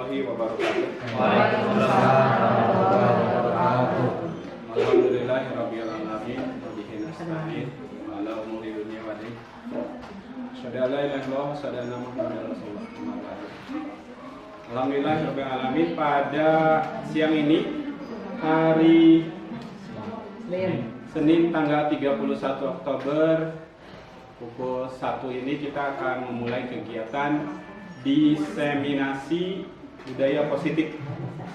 warahmatullahi wabarakatuh. Waalaikumsalam warahmatullahi wabarakatuh. Alhamdulillahirabbil alamin wa bihi nasta'in wa ala umuri dunya wa din. Asyhadu an la ilaha illallah wa asyhadu anna Muhammadar Rasulullah. Alhamdulillahirabbil alamin, pada siang ini hari Senin tanggal 31 Oktober pukul 1 ini kita akan memulai kegiatan diseminasi budaya positif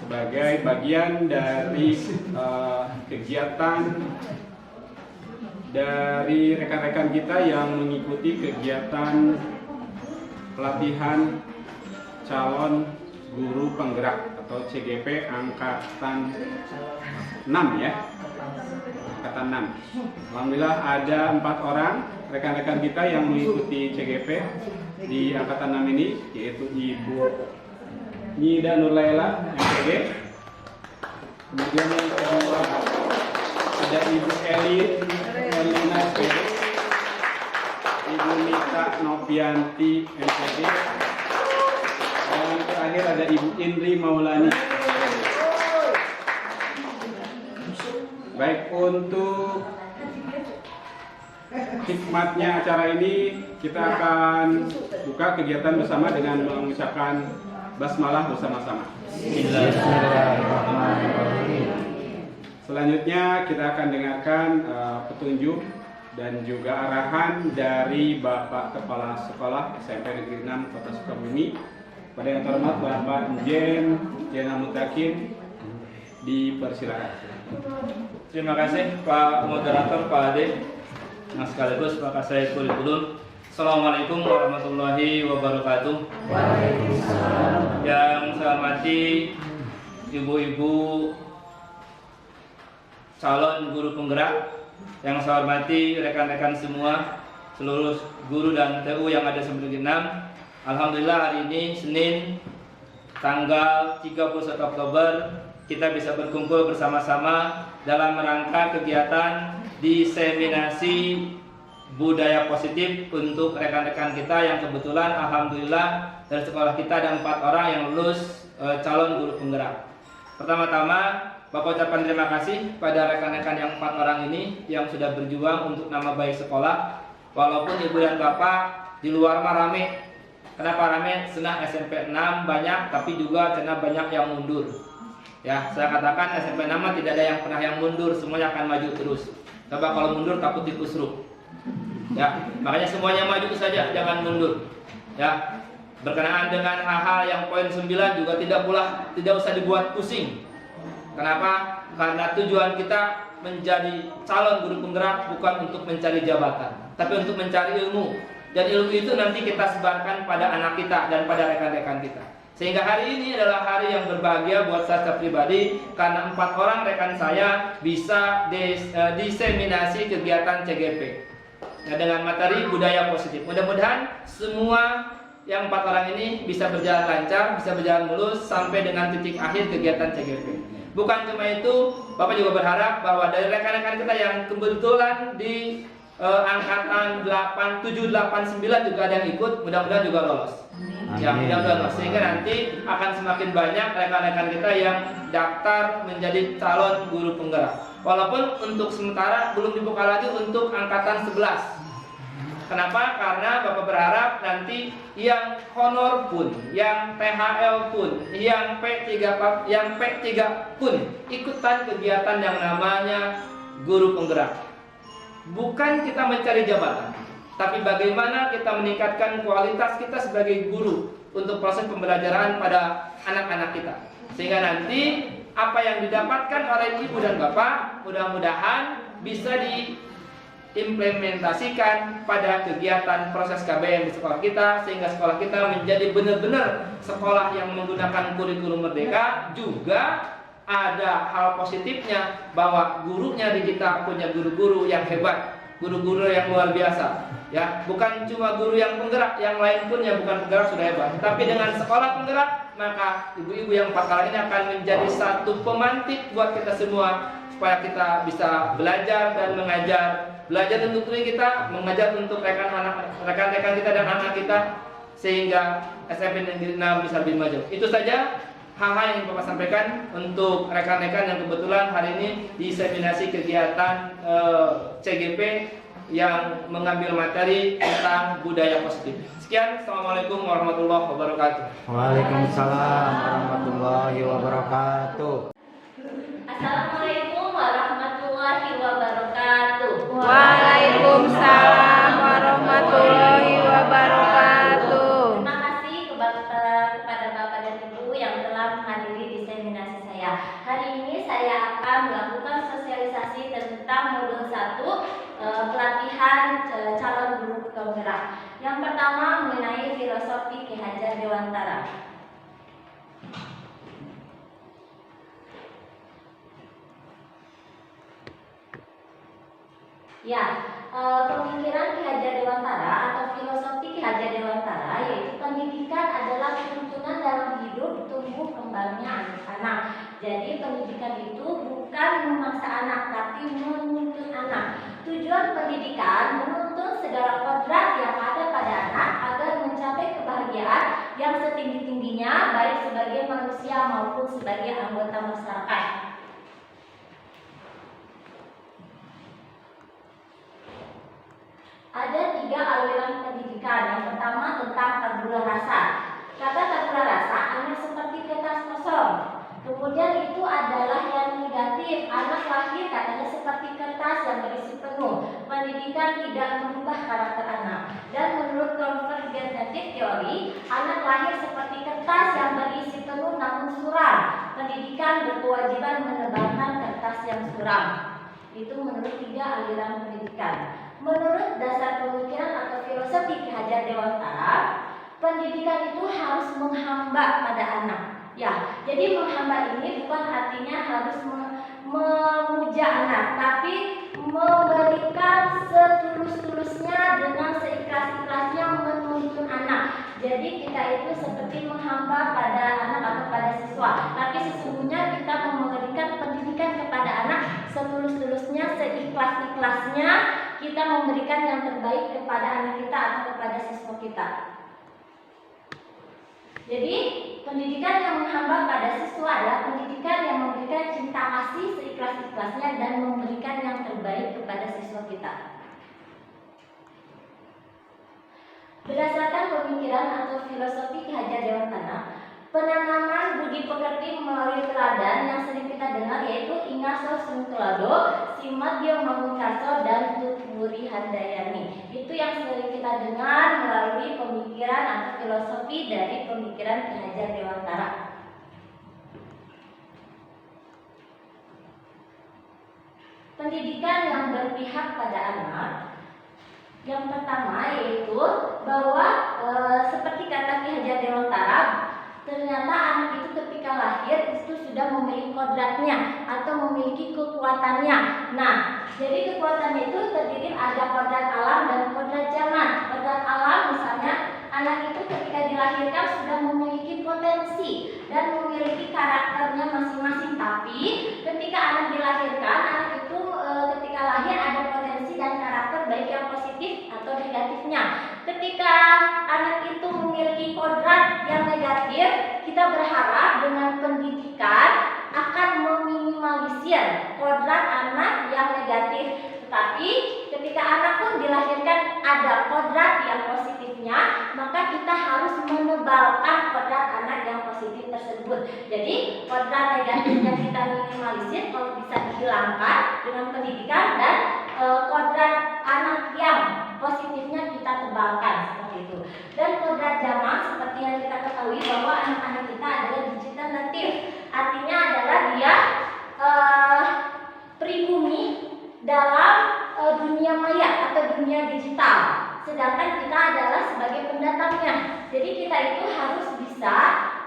sebagai bagian dari kegiatan dari rekan-rekan kita yang mengikuti kegiatan pelatihan calon guru penggerak atau CGP angkatan 6 ya. Angkatan 6. Alhamdulillah ada 4 orang rekan-rekan kita yang mengikuti CGP di angkatan 6 ini, yaitu Ibu Nida Nurlaila MPG. Kemudian yang kedua ada Ibu Elina SPD, Ibu Nita Novianti MPG, dan yang terakhir ada Ibu Indri Maulani. Baik, untuk hikmatnya acara ini kita akan buka kegiatan bersama dengan mengucapkan basmalah bersama-sama. Selanjutnya kita akan dengarkan petunjuk dan juga arahan dari Bapak Kepala Sekolah SMP Negeri 6 Kota Sukabumi. Pada yang terhormat Bapak Jen Jenal Mutakin, dipersilakan. Terima kasih Pak Moderator, Pak Ade. Nah, sekaligus maka saya kurikulum. Assalamualaikum warahmatullahi wabarakatuh. Waalaikumsalam. Yang saya hormati ibu-ibu calon guru penggerak, yang saya hormati rekan-rekan semua, seluruh guru dan TU yang ada di 6. Alhamdulillah hari ini Senin tanggal 31 Oktober kita bisa berkumpul bersama-sama dalam rangka kegiatan diseminasi budaya positif untuk rekan-rekan kita yang kebetulan alhamdulillah dari sekolah kita ada 4 orang yang lulus calon guru penggerak. Pertama-tama Bapak ucapkan terima kasih pada rekan-rekan yang 4 orang ini yang sudah berjuang untuk nama baik sekolah. Walaupun ibu dan bapak di luar mah rame. Kenapa rame? Senang SMP 6 banyak, tapi juga karena banyak yang mundur. Ya, saya katakan SMP 6 tidak ada yang pernah yang mundur, semuanya akan maju terus. Coba kalau mundur takut dikusruk. Ya, makanya semuanya maju saja, jangan mundur. Ya, berkenaan dengan hal-hal yang poin 9 juga tidak usah dibuat pusing. Kenapa? Karena tujuan kita menjadi calon guru penggerak bukan untuk mencari jabatan, tapi untuk mencari ilmu. Dan ilmu itu nanti kita sebarkan pada anak kita dan pada rekan-rekan kita. Sehingga hari ini adalah hari yang berbahagia buat saya pribadi karena 4 orang rekan saya bisa diseminasi kegiatan CGP. Nah, dengan materi budaya positif. Mudah-mudahan semua yang 4 orang ini bisa berjalan lancar, bisa berjalan mulus sampai dengan titik akhir kegiatan CGP. Bukan cuma itu, Bapak juga berharap bahwa dari rekan-rekan kita yang kebetulan di angkatan 8, 7, 8, 9 juga ada yang ikut, mudah-mudahan juga lolos. Ya, mudah-mudahan lolos. Sehingga nanti akan semakin banyak rekan-rekan kita yang daftar menjadi calon guru penggerak. Walaupun untuk sementara belum dibuka lagi untuk angkatan 11. Kenapa? Karena Bapak berharap nanti yang honor pun, yang THL pun, yang P3 pun ikutan kegiatan yang namanya guru penggerak. Bukan kita mencari jabatan, tapi bagaimana kita meningkatkan kualitas kita sebagai guru untuk proses pembelajaran pada anak-anak kita. Sehingga nanti apa yang didapatkan oleh ibu dan bapak mudah-mudahan bisa diimplementasikan pada kegiatan proses KBM di sekolah kita, sehingga sekolah kita menjadi benar-benar sekolah yang menggunakan kurikulum merdeka. Juga ada hal positifnya bahwa gurunya di kita punya guru-guru yang hebat, guru-guru yang luar biasa. Ya, bukan cuma guru yang penggerak, yang lain pun yang bukan penggerak sudah hebat. Tapi dengan sekolah penggerak, maka ibu-ibu yang 4 orang ini akan menjadi satu pemantik buat kita semua supaya kita bisa belajar dan mengajar. Belajar untuk diri kita, mengajar untuk rekan-rekan kita dan anak kita. sehingga SMP Negeri 6 bisa lebih maju. Itu saja hal-hal yang ingin Bapak sampaikan untuk rekan-rekan yang kebetulan hari ini diseminasi kegiatan CGP yang mengambil materi tentang budaya positif. Sekian, Assalamualaikum warahmatullahi wabarakatuh. Waalaikumsalam warahmatullahi wabarakatuh. Assalamualaikum warahmatullahi wabarakatuh. Waalaikumsalam warahmatullahi wabarakatuh. Terima kasih kepada Bapak dan Ibu yang telah menghadiri diseminasi saya. Hari ini saya akan melakukan sosialisasi tentang modul 1 pelatihan calon guru penggerak. Yang pertama mengenai filosofi Ki Hajar Dewantara. Ya, pemikiran Ki Hajar Dewantara atau filosofi Ki Hajar Dewantara yaitu pendidikan adalah tuntunan dalam hidup tumbuh kembangnya anak-anak. Jadi pendidikan itu bukan memaksa anak tapi menuntun anak. Tujuan pendidikan menuntun segala kodrat yang ada pada anak agar mencapai kebahagiaan yang setinggi-tingginya baik sebagai manusia maupun sebagai anggota masyarakat. Ada 3 aliran pendidikan. Yang pertama tentang tabula rasa. Kata tabula rasa anak seperti kertas kosong. Kemudian itu adalah yang negatif. Anak lahir katanya seperti kertas yang berisi penuh. Pendidikan tidak mengubah karakter anak. Dan menurut konvergentif teori, anak lahir seperti kertas yang berisi penuh namun suram. Pendidikan berkewajiban menebalkan kertas yang suram. Itu menurut 3 aliran pendidikan. Menurut dasar pemikiran atau filosofi Ki Hajar Dewantara, pendidikan itu harus menghamba pada anak. Ya, jadi menghamba ini bukan artinya harus memuja anak, tapi memberikan setulus-tulusnya dengan seikhlas-ikhlasnya menuntun anak. Jadi kita itu seperti menghamba pada anak atau pada siswa, tapi sesungguhnya kita memberikan pendidikan kepada anak setulus-tulusnya, seikhlas-ikhlasnya. Kita memberikan yang terbaik kepada anak kita atau kepada siswa kita. Jadi pendidikan yang menghamba pada siswa adalah pendidikan yang memberikan cinta kasih seikhlas-ikhlasnya dan memberikan yang terbaik kepada siswa kita. Berdasarkan pemikiran atau filosofi Ki Hajar Dewantara, penanaman budi pekerti melalui teladan yang sering kita dengar yaitu Ingaso Sungkelado, Simadyo Mangunkarso, dan Tutwuri Handayani. Itu yang sering kita dengar melalui pemikiran atau filosofi dari pemikiran Ki Hajar Dewantara. Pendidikan yang berpihak pada anak. Yang pertama yaitu bahwa seperti kata Ki Hajar Dewantara, ternyata anak itu ketika lahir itu sudah memiliki kodratnya atau memiliki kekuatannya. Nah, jadi kekuatannya itu terdiri ada kodrat alam dan kodrat zaman. Kodrat alam misalnya anak itu ketika dilahirkan sudah memiliki potensi dan memiliki karakternya masing-masing. Tapi ketika anak dilahirkan, anak itu ketika lahir ada potensi dan karakter baik yang positif atau negatifnya. Ketika anak itu memiliki kodrat yang negatif, kita berharap dengan pendidikan akan meminimalisir kodrat anak yang negatif. Tetapi ketika anak pun dilahirkan ada kodrat yang positifnya, maka kita harus menebalkan kodrat anak yang positif tersebut. Jadi kodrat negatifnya kita minimalisir kalau bisa dihilangkan dengan pendidikan, dan kodrat anak yang positifnya kita tebalkan seperti itu. Dan kodrat zaman seperti yang kita ketahui bahwa anak-anak kita adalah digital native, artinya adalah dia pribumi dalam dunia maya atau dunia digital, sedangkan kita adalah sebagai pendatangnya. Jadi kita itu harus bisa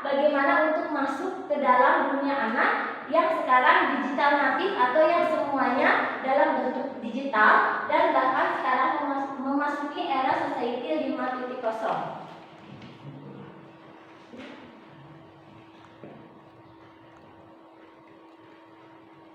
bagaimana untuk masuk ke dalam dunia anak yang sekarang digital natif atau yang semuanya dalam bentuk digital, dan bahkan sekarang memasuki era society 5.0.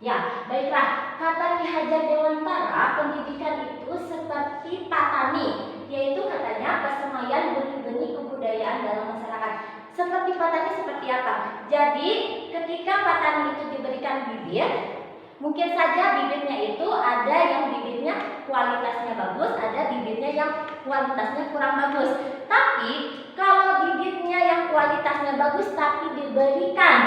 Ya, baiklah. Kata Ki Hajar Dewantara, pendidikan itu seperti patani, yaitu katanya persemaian benih-benih kebudayaan kebudayaan dalam masyarakat. Seperti petani seperti apa? Jadi ketika petani itu diberikan bibit, mungkin saja bibitnya itu ada yang bibitnya kualitasnya bagus, ada bibitnya yang kualitasnya kurang bagus. Tapi kalau bibitnya yang kualitasnya bagus tapi diberikan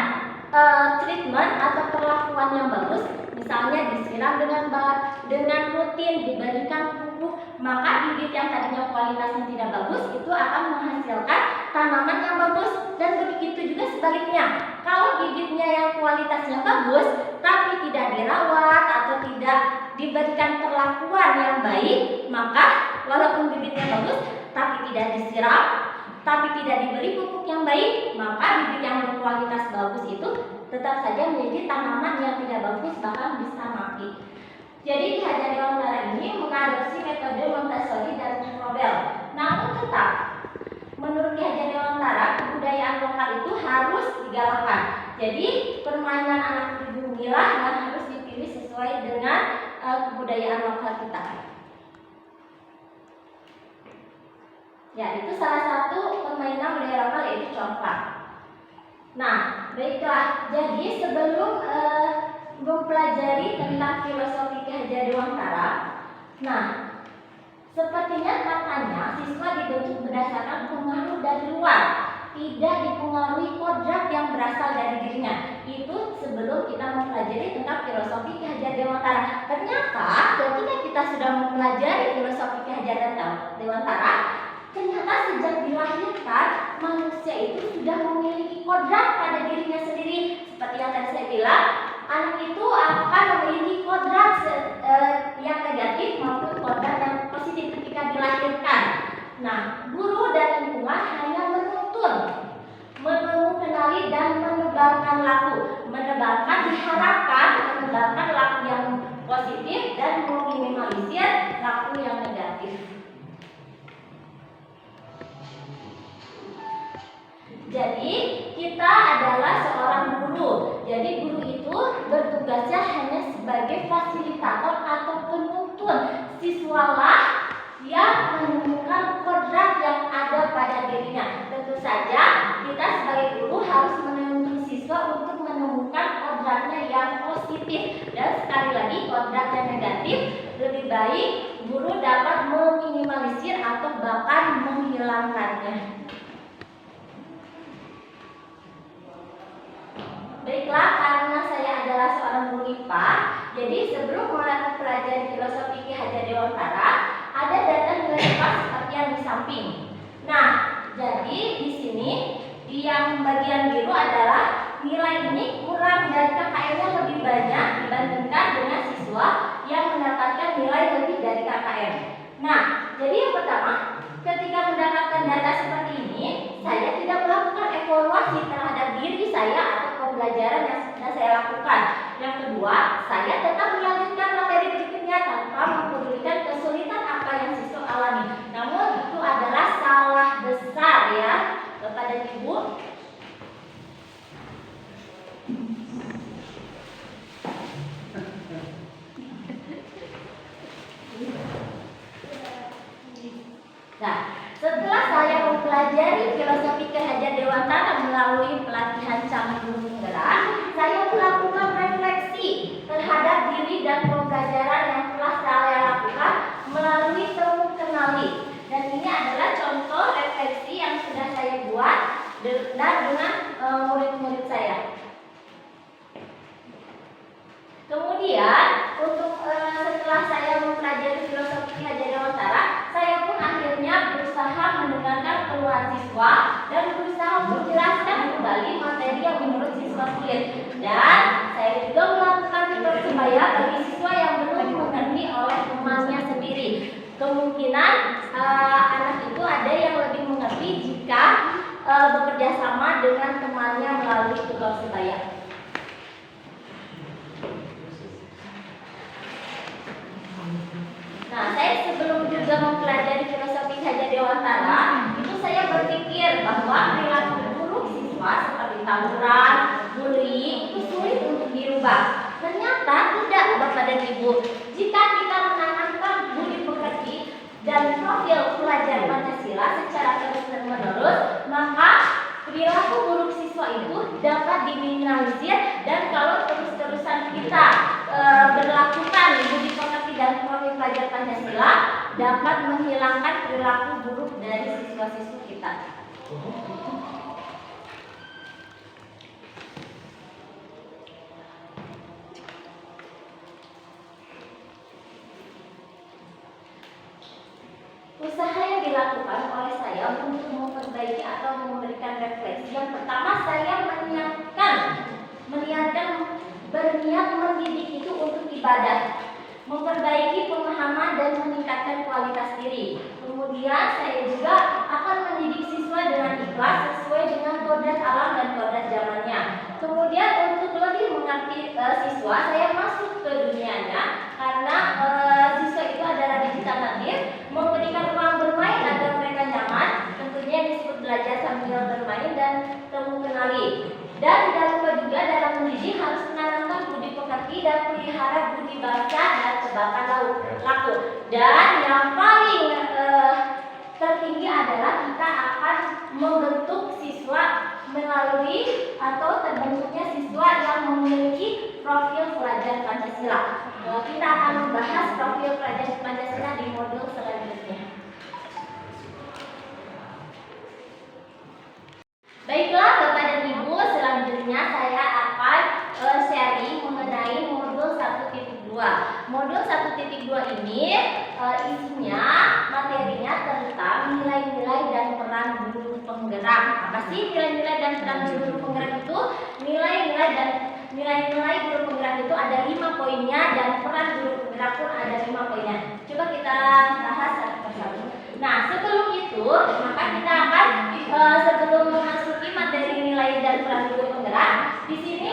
treatment atau perlakuan yang bagus, misalnya disiram dengan rutin, diberikan pupuk, maka bibit yang tadinya kualitasnya tidak bagus itu akan menghasilkan tanaman yang bagus. Dan begitu juga sebaliknya, kalau bibitnya yang kualitasnya bagus tapi tidak dirawat atau tidak diberikan perlakuan yang baik, maka walaupun bibitnya bagus tapi tidak disiram, tapi tidak diberi pupuk yang baik, maka bibit yang berkualitas bagus itu tetap saja menjadi tanaman yang tidak bagus, bahkan bisa mati. Jadi Ki Hajar Dewantara ini mengadopsi metode Montessori dan Robel. Namun tetap, menurut Ki Hajar Dewantara, kebudayaan lokal itu harus digalakkan. Jadi permainan anak pribumi inilah yang harus dipilih sesuai dengan kebudayaan lokal kita. Ya, itu salah satu permainan budaya lokal, yaitu congklak. Nah, baiklah. Jadi sebelum mempelajari tentang filosofi Ki Hajar Dewantara, nah, sepertinya katanya siswa dibentuk berdasarkan pengaruh dari luar, tidak dipengaruhi kodrat yang berasal dari dirinya. Itu sebelum kita mempelajari tentang filosofi Ki Hajar Dewantara. Ternyata ketika kita sudah mempelajari filosofi Ki Hajar Dewantara, ternyata sejak dilahirkan manusia itu sudah memiliki kodrat pada dirinya sendiri. Seperti yang tadi saya bilang, anak itu akan memiliki kodrat yang negatif maupun kodrat yang positif ketika dilahirkan. Nah, guru dan lingkungan hanya menuntun, mengenali dan menebarkan laku. Menebarkan diharapkan menebarkan laku yang positif dan meminimalisir laku yang negatif. Jadi kita adalah seorang guru. Jadi guru itu bertugasnya hanya sebagai fasilitator atau penuntun. Siswalah yang menemukan kodrat yang ada pada dirinya. Tentu saja kita sebagai guru harus menuntun siswa untuk menemukan kodratnya yang positif. Dan sekali lagi, kodrat yang negatif lebih baik guru dapat meminimalisir atau bahkan menghilangkannya. Baiklah, karena saya adalah seorang guru IPA, jadi sebelum mulai mempelajari filosofi Ki Hajar Dewantara, ada data nilai IPA seperti yang di samping. Nah, jadi di sini di yang bagian biru adalah nilai ini kurang dari KKM-nya lebih banyak dibandingkan dengan siswa yang mendapatkan nilai lebih dari KKM. Nah, jadi yang pertama, ketika mendapatkan data seperti ini, saya tidak melakukan evaluasi terhadap diri saya atau pembelajaran yang sudah saya lakukan. Yang kedua, saya tetap melanjutkan materi berikutnya tanpa mempedulikan kesulitan apa yang siswa alami. Namun itu adalah salah besar ya kepada ibu. Nah, setelah saya mempelajari filosofi Ki Hajar Dewantara melalui pelatihan Camat Guru Penggerak, saya melakukan refleksi terhadap diri dan pembelajaran yang telah saya lakukan melalui temu kenali. Dan ini adalah contoh refleksi yang sudah saya buat dan dengan murid-murid saya. Kemudian untuk setelah saya mempelajari filosofi Ki Hajar Dewantara, saya pun akhirnya berusaha mendengarkan keluhan siswa dan berusaha menjelaskan kembali materi yang menurut siswa sulit. Dan saya juga melakukan persebaya bagi siswa yang belum mengerti oleh temannya sendiri. Kemungkinan anak itu ada yang lebih mengerti jika bekerja sama dengan temannya melalui tugas sebaya. Nah, saya sebelum juga mempelajari filosofi Ki Hajar Dewantara, itu saya berpikir bahwa perilaku buruk siswa seperti tawuran, bullying itu sulit untuk dirubah. Ternyata tidak, Bapak dan Ibu. Jika kita menanamkan budi pekerti dan profil pelajar Pancasila secara terus-menerus, meminimalisir, dan kalau terus-terusan kita berlakukan budi pekerti dan profil pelajar Pancasila dapat menghilangkan perilaku buruk dari siswa-siswi kita. Usaha yang dilakukan oleh saya untuk memperbaiki atau memberikan refleksi, yang pertama saya berniat mendidik itu untuk ibadah, memperbaiki pemahaman dan meningkatkan kualitas diri. Kemudian saya juga akan mendidik siswa dengan ikhlas sesuai dengan kodrat alam dan kodrat zamannya. Kemudian untuk lebih mengerti siswa, saya masuk ke dunianya karena siswa itu adalah digital native, memberikan ruang bermain agar mereka nyaman, tentunya disebut belajar sambil bermain dan temu kenali. Dan jangan lupa juga dalam mendidik harus menanamkan budi pekerti dan pelihara budi bahasa dan tebakan laku. Dan yang paling tertinggi adalah kita akan membentuk siswa melalui atau terbentuknya siswa yang memiliki profil pelajar Pancasila. Kita akan membahas profil pelajar Pancasila di modul selanjutnya. Baiklah Bapak dan Ibu, selanjutnya saya akan sharing mengenai modul 1.2. Modul 1.2 ini isinya materinya tentang nilai-nilai dan peran guru penggerak. Apa sih nilai-nilai dan peran guru penggerak itu? Nilai-nilai guru penggerak itu ada 5 poinnya dan peran guru penggerak pun ada 5 poinnya. Coba kita bahas satu persatu. Nah, sebelum itu, maka kita akan sebelum memasuki materi nilai dan peran guru penggerak, di sini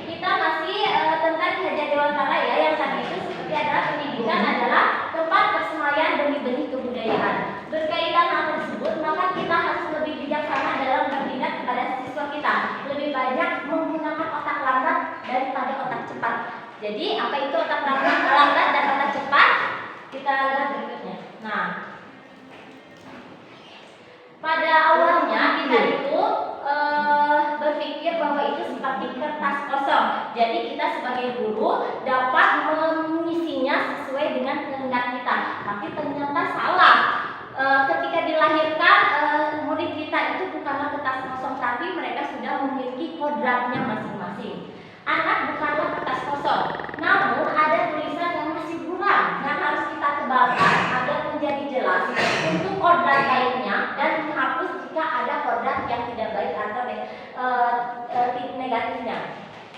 kita masih tentang Ki Hajar Dewantara ya, yang tadi itu seperti adalah pendidikan adalah tempat persemaian benih-benih kebudayaan. Berkaitan hal tersebut, maka kita harus lebih bijaksana dalam bertindak kepada siswa kita. Lebih banyak menggunakan otak lambat daripada otak cepat. Jadi, apa itu otak lambat dan otak cepat? Kita lihat berikutnya. Nah, pada awalnya kita itu berpikir bahwa itu seperti kertas kosong. Jadi kita sebagai guru dapat mengisinya sesuai dengan kehendak kita. Tapi ternyata salah. Ketika dilahirkan murid kita itu bukanlah kertas kosong, tapi mereka sudah memiliki kodratnya masing-masing. Anak bukanlah kertas kosong, namun ada tulisan yang masih kurang yang harus kita tebalkan agar menjadi jelas untuk kodrat baiknya dan menghapus jika ada kodrat yang tidak baik atau negatifnya.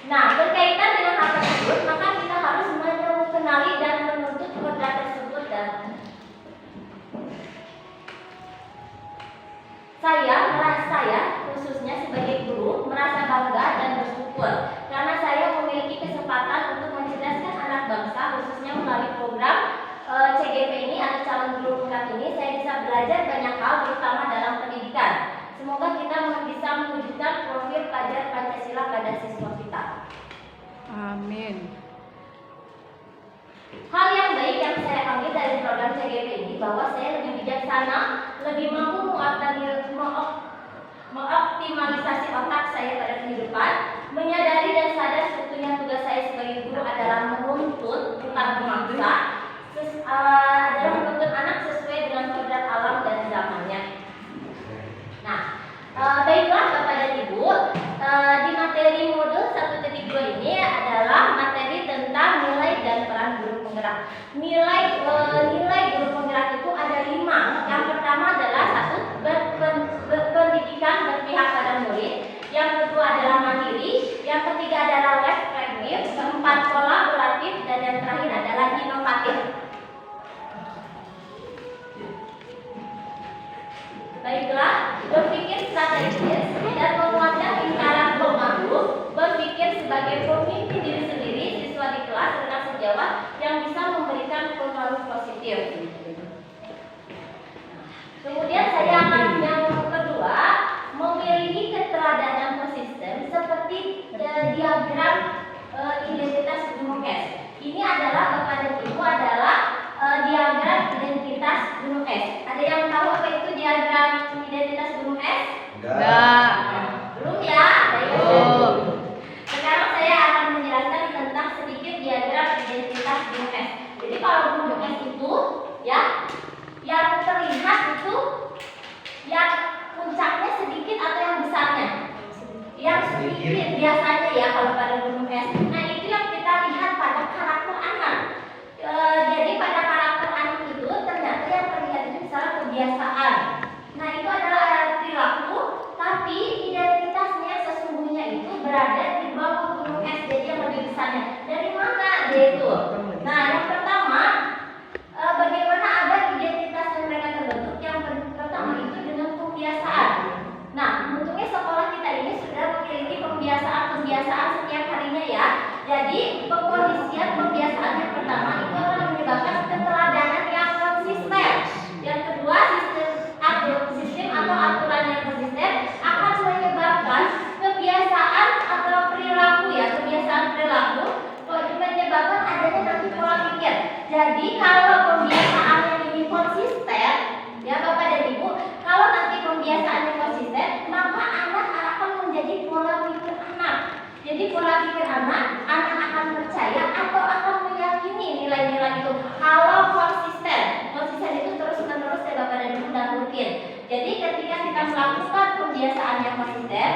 Nah, berkaitan dengan hal tersebut, maka kita harus mengenali dan menuntut kodrat tersebut. Dan saya khususnya sebagai guru merasa bangga dan bersyukur karena saya memiliki kesempatan untuk mencerdaskan anak bangsa, khususnya melalui program CGP ini atau calon guru penggerak ini. Saya bisa belajar banyak hal, terutama dalam pendidikan. Semoga kita bisa mewujudkan profil pelajar Pancasila pada siswa kita. Amin. Hal yang baik yang saya ambil dari program CGP ini bahwa saya lebih bijaksana, lebih mampu mengoptimalisasi otak saya pada kehidupan, menyadari dan sadar sebetulnya tugas saya sebagai guru adalah menuntut, bukan memaksa, adalah menuntut anak sesuai dengan kodrat alam dan zamannya. Nah, baiklah Bapak dan Ibu, di materi modul 1.2 ini adalah materi tentang nilai dan peran guru penggerak. Nilai guru penggerak itu ada 5. Yang pertama adalah 1, pendidikan berpihak pada murid. Yang kedua adalah mandiri. Yang ketiga adalah reflektif. Keempat kolaboratif, dan yang terakhir adalah inovatif. Baiklah, berpikir strategis dan menguatkan lingkaran pengaruh, berpikir sebagai pemimpin diri sendiri, siswa di kelas dengan sejawat yang bisa memberikan pengaruh positif. Kemudian saya akan yang kedua, memiliki keteladanan konsisten seperti diagram identitas gunung es. Ini adalah Bapak dan Ibu adalah diagram identitas gunung es. Ada yang tahu apa itu diagram identitas gunung es? Enggak. Belum ya? Baik. biasanya ya kalau pada gunung es. Nah itu yang kita lihat pada karakter anak. Jadi pada karakter anak itu ternyata yang terlihat itu misalnya kebiasaan. Nah itu adalah perilaku, tapi identitasnya sesungguhnya itu berada di bawah gunung es. Jadi yang lebih besarnya dari mana dia itu? Nah yang pertama, bagaimana agar identitas yang mereka terbentuk? Yang pertama itu dengan pembiasaan. Nah untungnya sekolah kita ini sudah memiliki pembiasaan setiap harinya ya. Jadi pengkondisian pembiasaan yang pertama itu akan menyebabkan keteladanan yang konsisten. Yang kedua, sistem atau aturan yang konsisten akan menyebabkan kebiasaan atau perilaku ya, kebiasaan perilaku menyebabkan adanya nanti pola pikir. Jadi kalau pembiasaannya ini konsisten, ya Bapak dan Ibu, kalau nanti pembiasaannya konsisten, maka anak akan menjadi pola pikir anak. Jadi pola pikir anak akan percaya atau akan meyakini nilai-nilai itu kalau konsisten. Konsisten itu terus-menerus ya Bapak dan Ibu dan rutin. Jadi ketika kita melakukan pembiasaan yang konsisten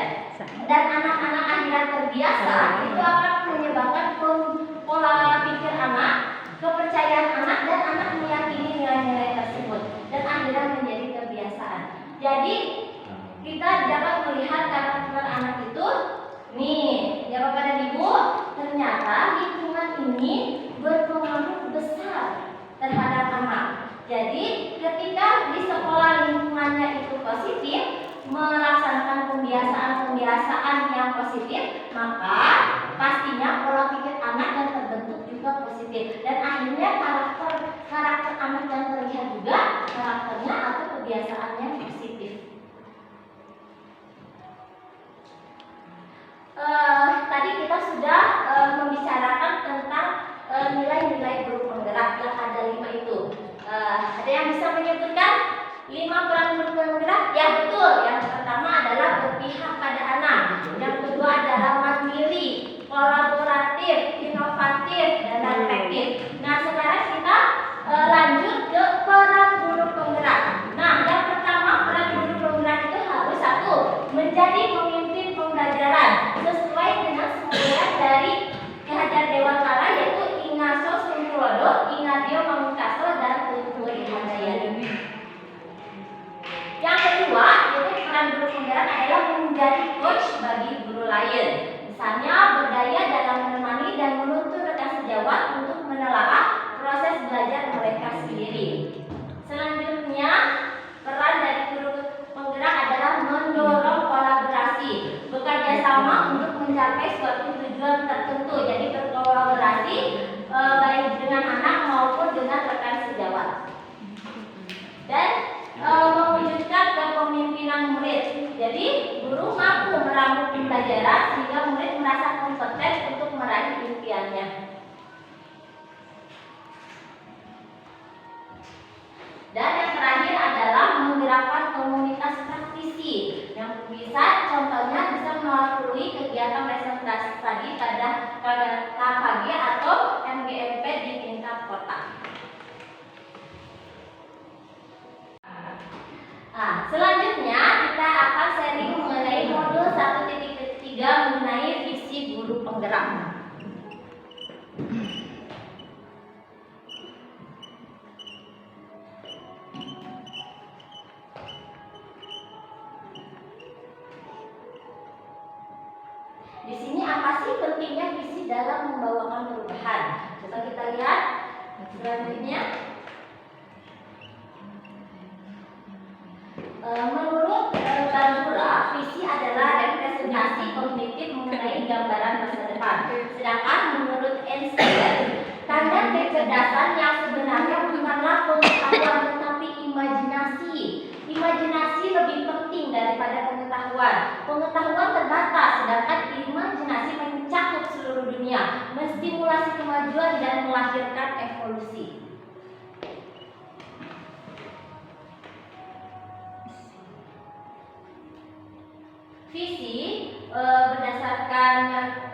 dan anak-anak akhirnya terbiasa, itu akan menyebabkan pola pikir anak, kepercayaan anak, dan anak meyakini nilai-nilai tersebut dan akhirnya menjadi kebiasaan. Jadi kita dapat melihat karakter anak itu nih, ya Bapak dan Ibu, ternyata lingkungan ini berpengaruh besar terhadap anak. Jadi ketika di sekolah lingkungannya itu positif, melaksanakan pembiasaan yang positif, maka pastinya pola pikir anak yang terbentuk juga positif dan akhirnya karakter anak yang terlihat juga karakternya atau kebiasaannya positif. Tadi kita sudah membicarakan tentang nilai-nilai guru penggerak yang ada 5 itu. Ada yang bisa menyebutkan 5 peran guru penggerak? Ya betul. Yang pertama adalah berpihak pada anak. Yang kedua adalah mandiri, kolaboratif, inovatif, dan efektif. Nah sekarang kita lanjut ke peran guru penggerak. Nah yang pertama peran guru penggerak itu harus satu, menjadi pemimpin pembelajaran sesuai dengan semboyan dari Ki Hajar Dewantara yaitu Ingaso Sungkulodo, Ingadio Mamungkaso, dan Tutu Handayani. Yang kedua yaitu peran guru penggerak adalah menjadi coach bagi guru lain. Misalnya berdaya dalam menemani dan menuntun rekan sejawat untuk menelaah proses belajar mereka sendiri. Selanjutnya peran dari guru penggerak adalah mendorong kolaborasi, bekerja sama untuk mencapai suatu tujuan tertentu. Jadi berkolaborasi baik dengan anak maupun dengan rekan sejawat. Dan mewujudkan kepemimpinan murid. Jadi guru mampu meramu pembelajaran sehingga murid merasa kompeten untuk meraih impiannya. Dan yang terakhir adalah menggerakkan komunitas praktisi yang bisa contohnya bisa melalui kegiatan presentasi tadi pada KKG atau MGMP di tingkat kota. Nah, selanjutnya kita akan sharing mengenai modul 1.3 mengenai visi guru penggerak. Di sini apa sih pentingnya visi dalam membawakan perubahan? Coba kita lihat selanjutnya. Menurut Bandura, visi adalah representasi kognitif mengenai gambaran masa depan. Sedangkan menurut Einstein, tanda kecerdasan yang sebenarnya bukanlah pengetahuan tetapi imajinasi. Imajinasi lebih penting daripada pengetahuan. Pengetahuan terbatas, sedangkan imajinasi mencakup seluruh dunia, menstimulasi kemajuan dan melahirkan evolusi. Visi berdasarkan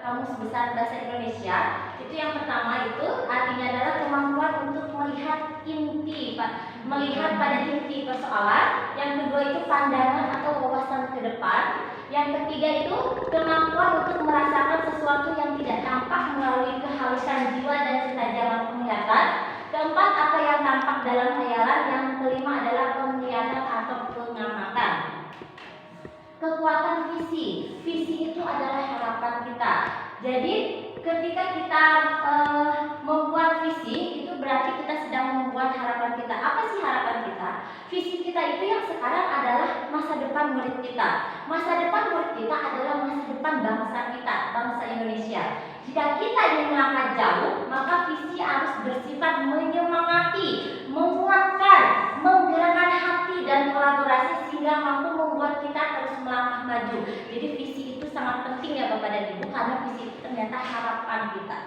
Kamus Besar Bahasa Indonesia itu yang pertama itu artinya adalah kemampuan untuk melihat inti, melihat pada inti persoalan. Yang kedua itu pandangan atau wawasan ke depan. Yang ketiga itu kemampuan untuk merasakan sesuatu yang tidak tampak melalui kehalusan jiwa dan ketajaman penglihatan. Keempat, apa yang tampak dalam khayalan. Yang kelima adalah penglihatan atau pengamatan. Kekuatan visi. Visi itu adalah harapan kita. Jadi ketika kita membuat visi, itu berarti kita sedang membuat harapan kita. Apa sih harapan kita? Visi kita itu yang sekarang adalah masa depan murid kita. Masa depan murid kita adalah masa depan bangsa kita, bangsa Indonesia. Jika kita ingin melangkah jauh, maka visi harus bersifat menyemangati, menguatkan, menggerakkan hati dan kolaborasi sehingga mampu membuat kita terus melangkah maju. Jadi visi itu sangat penting ya Bapak dan Ibu, karena visi itu ternyata harapan kita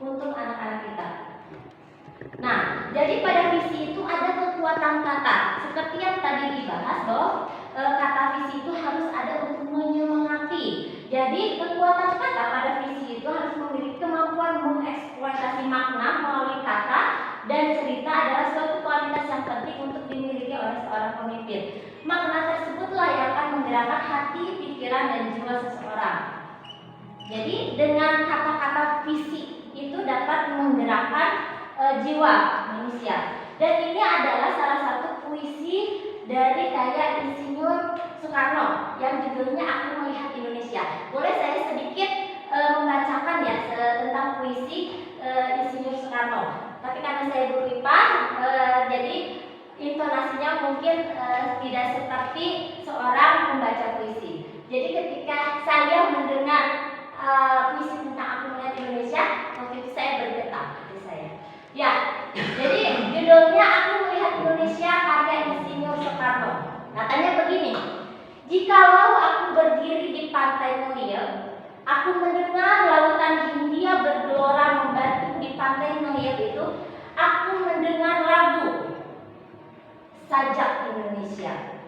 untuk anak-anak kita. Nah, jadi pada visi itu ada kekuatan kata. Seperti yang tadi dibahas bahwa kata visi itu harus ada untuk menyemangati. Jadi kekuatan kata pada visi itu harus memiliki kemampuan mengeksploitasi makna melalui kata dan cerita adalah suatu kualitas yang penting untuk dimiliki oleh seorang pemimpin. Makna tersebutlah yang akan menggerakkan hati, pikiran, dan jiwa seseorang. Jadi dengan kata-kata visi itu dapat menggerakkan jiwa manusia. Dan ini adalah salah satu puisi dari karya Insinyur Soekarno yang judulnya Aku Melihat Indonesia. Boleh saya sedikit membacakan ya tentang puisi Insinyur Soekarno. Tapi karena saya guru IPA, jadi intonasinya mungkin tidak seperti seorang pembaca puisi. Jadi ketika saya mendengar puisi tentang Aku Melihat Indonesia, waktu itu saya bergetar hati saya. Ya, jadi judulnya Aku Melihat Indonesia karya Insinyur Soekarno. Katanya begini, jikalau aku berdiri di pantai Neliep, aku mendengar lautan Hindia bergelora membantu di pantai Neliep itu, aku mendengar lagu sajak Indonesia.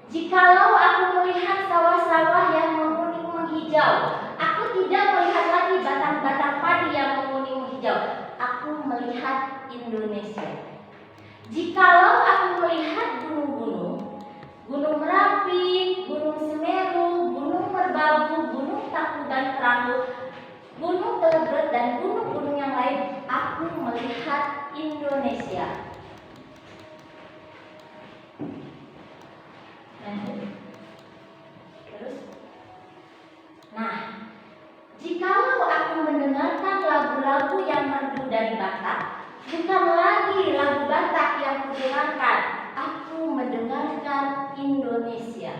Jikalau aku melihat sawah-sawah yang menguning menghijau, aku tidak melihat lagi batang-batang padi yang menguning menghijau. Aku melihat Indonesia. Jikalau aku melihat gunung-gunung, Gunung Merapi, Gunung Semeru, Gunung Merbabu, Gunung Tangkuban Perahu, Gunung Telebret, dan gunung-gunung yang lain, aku melihat Indonesia. Terus, nah, jikalau aku mendengarkan lagu-lagu yang merdu dari Batak, bukan lagi lagu Batak yang kudengarkan, aku mendengarkan Indonesia.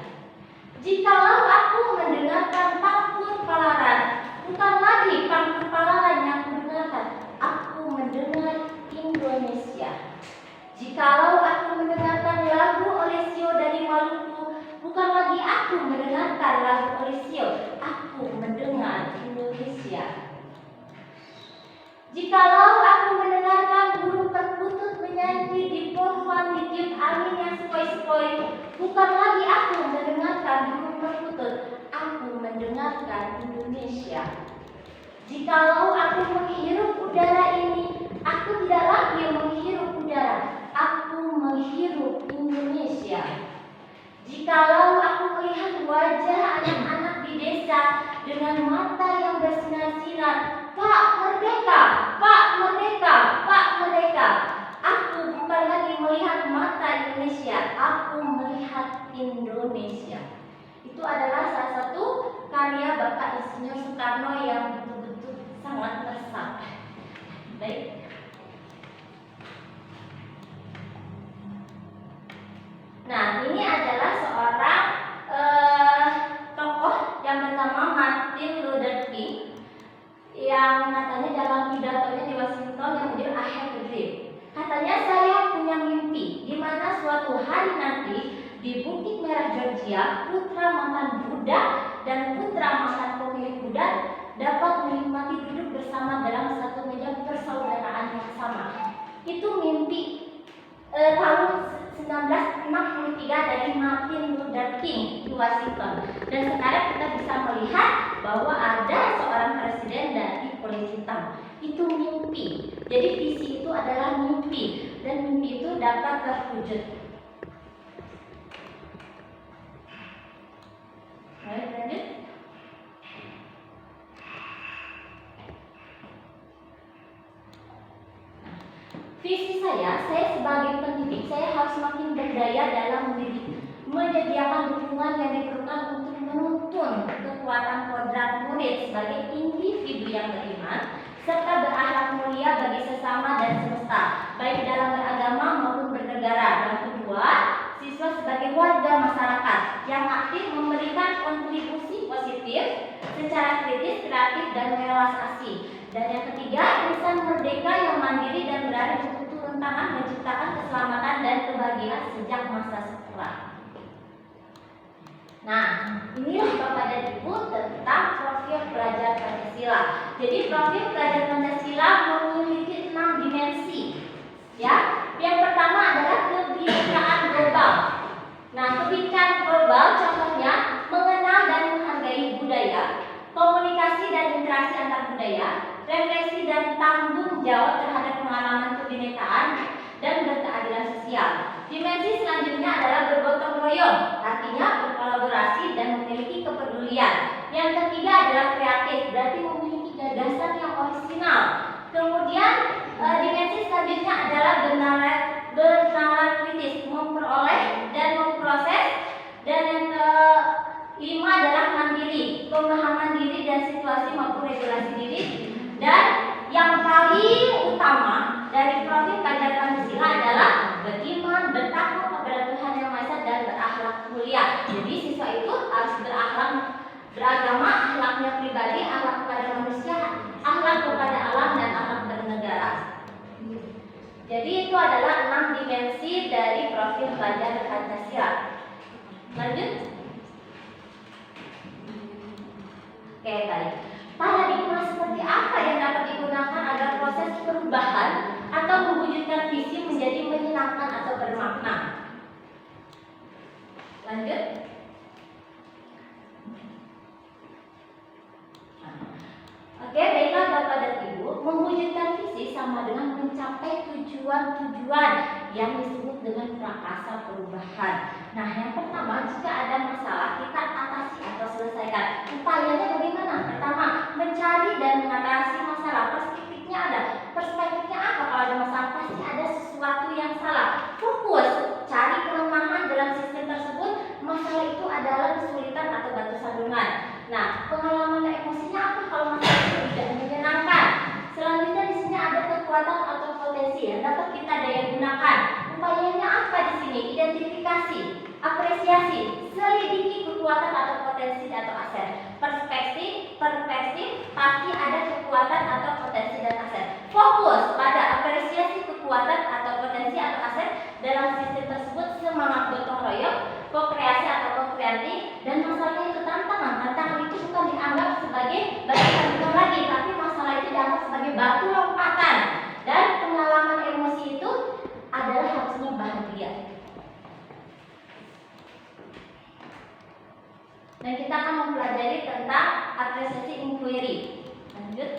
Jikalau aku mendengarkan Pangkur Palaran, bukan lagi Pangkur Palaran yang kudengarkan, aku mendengar Indonesia. Jikalau aku mendengarkan lagu Olesio dari Maluku, bukan lagi aku mendengarkan lagu Olesio, aku mendengar Indonesia. Jikalau aku mendengarkan burung perkutut menyanyi di pohon ditiup angin yang sepoi-sepoi, bukan lagi aku mendengarkan burung perkutut, aku mendengarkan Indonesia. Jikalau aku menghirup udara ini, aku tidak lagi menghirup udara, aku menghirup Indonesia. Jikalau aku melihat wajah anak-anak di desa dengan mata yang bersinar-sinar, Pak Merdeka, Pak Merdeka, Pak Merdeka, aku bukan lagi melihat mata Indonesia, aku melihat Indonesia. Itu adalah salah satu karya Bapak Insinyur Soekarno yang betul-betul sangat meresap. Baik. Nah, ini adalah seorang tokoh yang bernama Martin Luther King yang katanya dalam pidatonya di Washington yang judul I Have a Dream. Katanya, saya punya mimpi di mana suatu hari nanti di Bukit Merah Georgia, putra mantan budak dan putra mantan pemilik budak dapat menikmati duduk bersama dalam satu meja persaudaraan yang sama. Itu mimpi tahun 1963 dari Martin Luther King di Washington. Dan sekarang kita bisa melihat bahwa ada seorang presiden dari kulit hitam. Itu mimpi. Jadi visi itu adalah mimpi, dan mimpi itu dapat terwujud. Visi saya sebagai pendidik, saya harus makin berdaya dalam mendidik, menyediakan dukungan yang diperlukan untuk menuntun kekuatan kodrat murid sebagai individu yang beriman serta berakhlak mulia bagi sesama dan semesta, baik dalam beragama maupun bernegara. Dan kedua, siswa sebagai warga masyarakat yang aktif memberikan kontribusi positif secara kritis, kreatif, dan welas asih. Dan yang ketiga, insan merdeka yang mandiri dan berani untuk turun tangan menciptakan keselamatan dan kebahagiaan sejak masa sekolah. Nah, inilah Bapak dan Ibu tentang profil pelajar Pancasila. Jadi profil pelajar Pancasila memiliki 6 dimensi. Ya, yang pertama adalah kebinekaan global. Nah, kebinekaan global contohnya mengenal dan menghargai budaya, komunikasi dan interaksi antar budaya, refleksi dan tanggung jawab terhadap pengalaman kebinekaan, dan berkeadilan sosial. Dimensi selanjutnya adalah bergotong royong, artinya berkolaborasi dan memiliki kepedulian. Yang ketiga adalah kreatif, berarti memiliki gagasan yang orisinal. Kemudian dimensi selanjutnya adalah bernalar kritis, memperoleh dan memproses. Dan yang kelima adalah mandiri, pemahaman diri dan situasi maupun regulasi diri. Dan yang paling utama dari profil pelajar Pancasila adalah beriman, bertakwa kepada Tuhan Yang Maha Esa, dan berakhlak mulia. Jadi siswa itu harus beragama, akhlaknya pribadi, akhlak kepada manusia, akhlak kepada alam, dan akhlak bernegara. Jadi itu adalah 6 dimensi dari profil pelajar Pancasila. Lanjut. Oke, baik. Paradigma seperti apa yang dapat digunakan agar proses perubahan atau mewujudkan visi menjadi menyenangkan atau bermakna? Lanjut. Oke, baiklah Bapak dan Ibu, mewujudkan visi sama dengan mencapai tujuan-tujuan yang disebut dengan prakasa perubahan. Nah, yang pertama, jika ada masalah, kita atasi atau selesaikan. Upayanya bagaimana? Pertama, mencari dan mengatasi masalah. Perspektifnya ada. Perspektifnya apa? Kalau ada masalah, pasti ada sesuatu yang salah. Fokus, cari kelemahan dalam sistem tersebut. Masalah itu adalah kesulitan atau batu sandungan. Nah, pengalaman dan emosinya apa kalau masalah itu tidak menyenangkan? Selanjutnya di sini ada kekuatan atau potensi yang dapat kita daya gunakan. Upayanya apa di sini? Identifikasi, apresiasi, selidiki kekuatan atau potensi atau aset. Perspektif, pasti ada kekuatan atau potensi dan aset. Fokus pada apresiasi kekuatan atau potensi atau aset dalam sistem tersebut. Semangat gotong royong, ko-kreasi atau ko-kreasi, dan masalahnya itu tantangan. Tantangan itu bukan dianggap sebagai batu sandungan lagi, tapi masalah itu dianggap sebagai batu lompatan. Dan pengalaman emosi itu adalah harusnya bahagia. Dan kita akan mempelajari tentang apresiasi inquiry. Lanjut.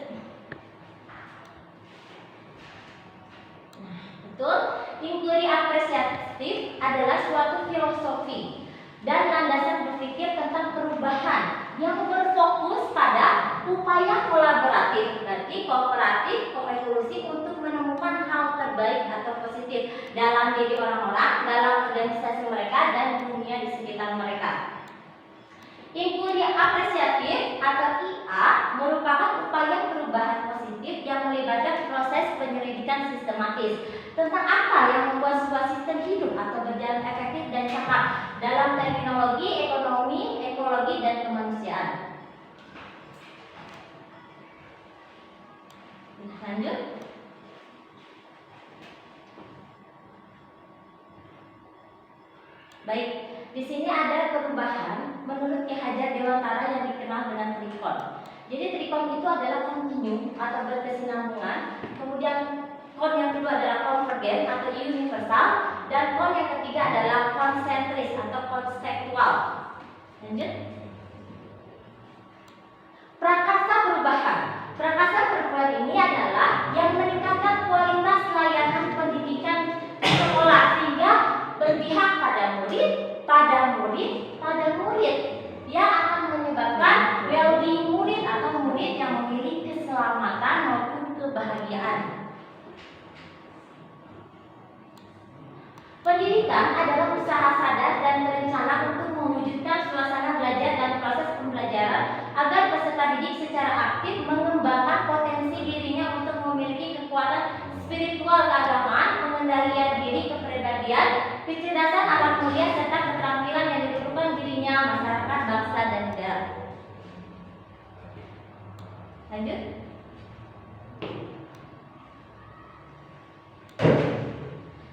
Nah, betul. Inquiry apresiatif adalah suatu filosofi dan landasan berpikir tentang perubahan yang berfokus pada upaya kolaboratif, berarti kooperatif, koevolusi untuk menemukan hal terbaik atau positif dalam diri orang-orang, dalam organisasi mereka, dan dunia di sekitar mereka. Inquiry apresiatif atau IA merupakan upaya perubahan positif yang melibatkan proses penyelidikan sistematis tentang apa yang membuat sebuah sistem hidup atau berjalan efektif dan cakap dalam terminologi ekonomi, ekologi, dan kemanusiaan. Lanjut. Baik, di sini ada perubahan menurut Ki Hajar Dewantara yang dikenal dengan trikon. Jadi trikon itu adalah kontinu atau berkesinambungan. Kemudian kon yang kedua adalah konvergen atau universal, dan kon yang ketiga adalah konsentris atau konseptual. Lanjut. Prakasa perubahan. Prakasa perubahan ini adalah yang meningkatkan kualitas layanan pendidikan sekolah sehingga berpihak pada murid, yang akan menyebabkan well-being murid atau murid yang memiliki keselamatan maupun kebahagiaan. diberikan adalah usaha sadar dan terencana untuk mewujudkan suasana belajar dan proses pembelajaran agar peserta didik secara aktif mengembangkan potensi dirinya untuk memiliki kekuatan spiritual keagamaan, pengendalian diri, kepribadian, kecerdasan alam mulia, serta keterampilan yang diperlukan dirinya, masyarakat, bangsa, dan negara. Lanjut.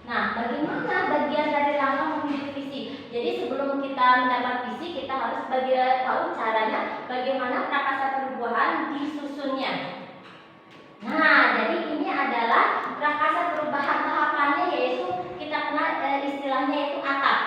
Nah, bagaimana bagian dari langkah menuju visi? Jadi sebelum kita mendapat visi, kita harus tahu caranya bagaimana prakasa perubahan disusunnya. Nah, jadi ini adalah prakasa perubahan tahapannya, yaitu kita kenal istilahnya itu atap.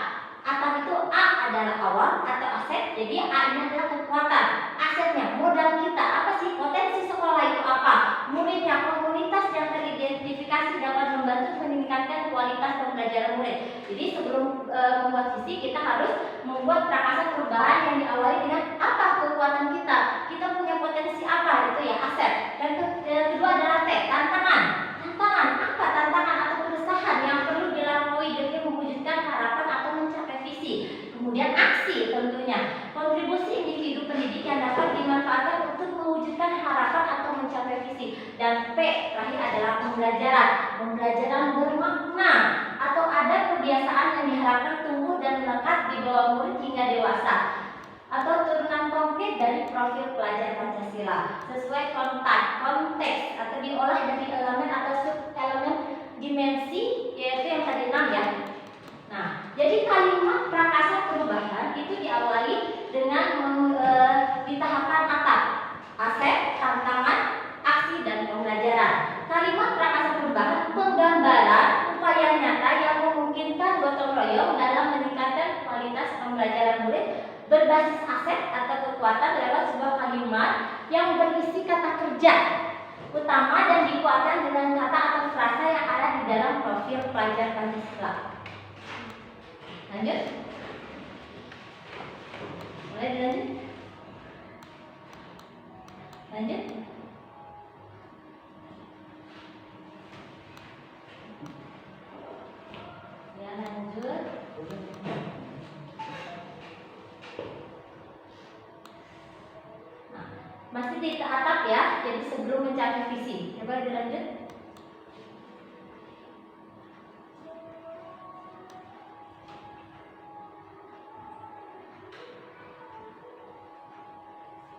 Atap itu A adalah awal atau aset, jadi A ini adalah kekuatan. Asetnya, modal kita, apa sih potensi sekolah itu apa? Muridnya, komunitas yang teridentifikasi dapat membantu meningkatkan kualitas pembelajaran murid. Jadi sebelum membuat visi, kita harus membuat prakasa perubahan yang diawali dengan apa kekuatan kita. Kita punya potensi apa? Itu ya aset. Dan kedua adalah T, tantangan. Tantangan, apa tantangan atau keresahan yang perlu dilampaui demi mewujudkan harapan atau mencapai visi. Kemudian aksi tentunya, kontribusi individu pendidik yang dapat dimanfaatkan untuk mewujudkan harapan atau mencapai visi. Dan P terakhir adalah pembelajaran. Pembelajaran bermakna atau ada kebiasaan yang diharapkan tumbuh dan melekat di bawah murid hingga dewasa, atau turunan konkret dari profil pelajar Pancasila sesuai konteks atau diolah dari elemen atau sub elemen dimensi, yaitu yang tadi 6 ya. Nah, jadi kalimat prakasa perubahan itu diawali dengan di tahapan atap, aset, tantangan, aksi, dan pembelajaran. Kalimat prakasa perubahan penggambaran upaya nyata yang memungkinkan gotong royong dalam meningkatkan kualitas pembelajaran murid berbasis aset atau kekuatan lewat sebuah kalimat yang berisi kata kerja utama dan dikuatkan dengan kata atau frasa yang ada di dalam profil pelajar Pancasila. Lanjut. Boleh dilanjut? Lanjut. Ya, lanjut. Nah, masih di atap ya, jadi sebelum mencapai visi. Coba dilanjut.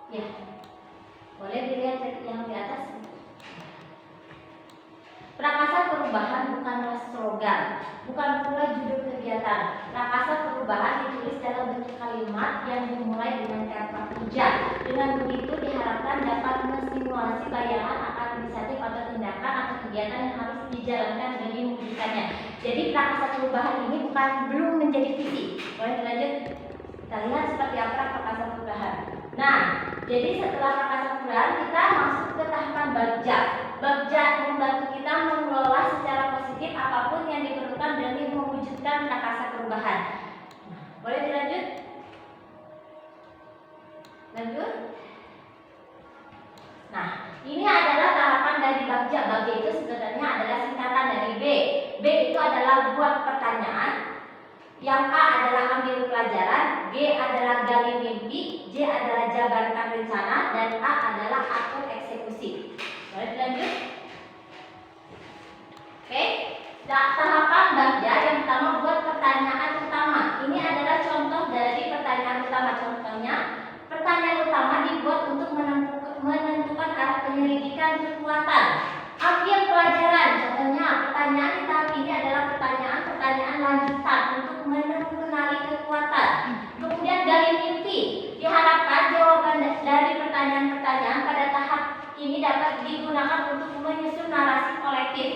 Ya, boleh dilihat yang di atas. Prakasa perubahan bukanlah slogan, bukan pula judul kegiatan. Prakasa perubahan ditulis dalam bentuk kalimat yang dimulai dengan kata kerja. Dengan begitu diharapkan dapat menstimulasi bayangan akan inisiatif atau tindakan atau kegiatan yang harus dijalankan demi mewujudkannya. Jadi prakasa perubahan ini belum menjadi visi. Boleh dilanjut? Kita lihat seperti apa prakasa perubahan. Nah, jadi setelah prakasa perubahan kita masuk ke tahapan bagja. Bagja membantu kita mengelola secara positif apapun yang diperlukan demi mewujudkan prakasa perubahan. Boleh dilanjut? Lanjut. Nah, ini adalah tahapan dari bagja. Bagja itu sebenarnya adalah singkatan dari B. B itu adalah buat pertanyaan. Yang A adalah ambil pelajaran, G adalah gali mimpi, J adalah jabarkan rencana, dan A adalah atur eksekusi. Boleh dilanjut? Oke. Tahapan bagja yang pertama buat pertanyaan utama. Ini adalah contoh dari pertanyaan utama. Contohnya, pertanyaan utama dibuat untuk menentukan arah penyelidikan kekuatan. Ambil pelajaran. Contohnya, pertanyaan di tahap ini adalah pertanyaan lanjutan untuk mengenali kekuatan. Kemudian gali mimpi. Diharapkan jawaban dari pertanyaan-pertanyaan pada tahap ini dapat digunakan untuk menyusun narasi kolektif.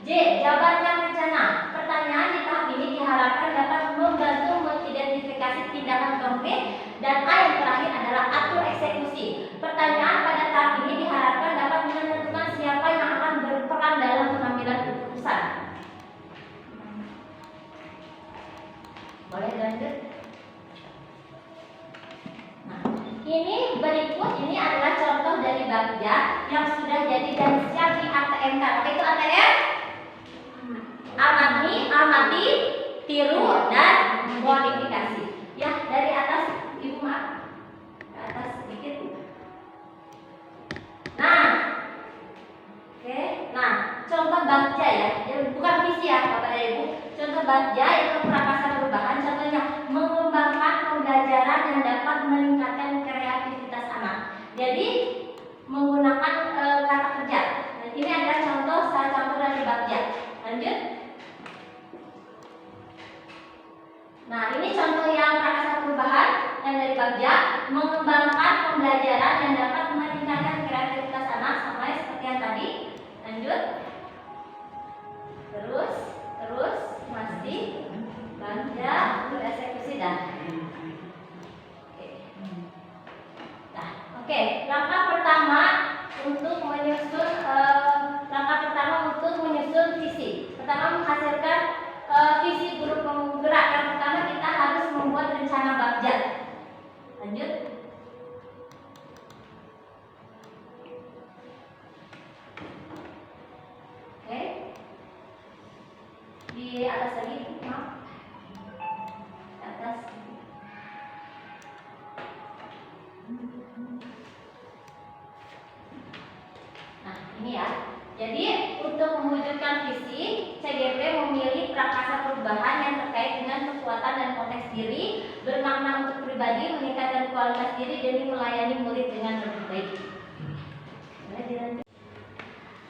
J. Jabarkan rencana. Pertanyaan di tahap ini diharapkan dapat membantu mengidentifikasi tindakan konkret. Dan A yang terakhir adalah atur eksekusi. Pertanyaan pada tahap ini diharapkan dapat menentukan siapa yang akan berperan dalam pengambilan keputusan. Boleh lanjut? Nah, ini berikut ini adalah contoh dari bagja yang sudah jadi dan siap di ATM. Apa itu ATM? Amati, tiru, dan modifikasi. Ya, dari atas Ibu maaf. Ke atas sedikit. Nah, oke. Nah, contoh bagja ya. Bukan visi ya, Bapak dan Ibu. Contoh bagja itu prakarsa perubahan. Contohnya mengembangkan pembelajaran yang dapat meningkatkan kreativitas anak. Jadi menggunakan kata kerja. Nah, ini adalah salah contoh dari bagja. Lanjut. Nah, ini contoh yang prakarsa perubahan yang dari bagja, mengembangkan pembelajaran yang dapat meningkatkan kreativitas anak, sama seperti yang tadi. Lanjut. Terus masih bagja untuk eksekusi dan. Oke, langkah pertama untuk menyusun visi. Pertama, menghasilkan visi guru penggerak. Yang pertama, kita harus membuat rencana bagja. Lanjut. Oke. Di atas lagi, maaf. Di atas. Nah, ini ya. Jadi untuk mewujudkan visi, CGP memilih prakarsa perubahan yang terkait dengan kekuatan dan konteks diri, bermakna untuk pribadi, meningkatkan kualitas diri demi melayani murid dengan lebih baik.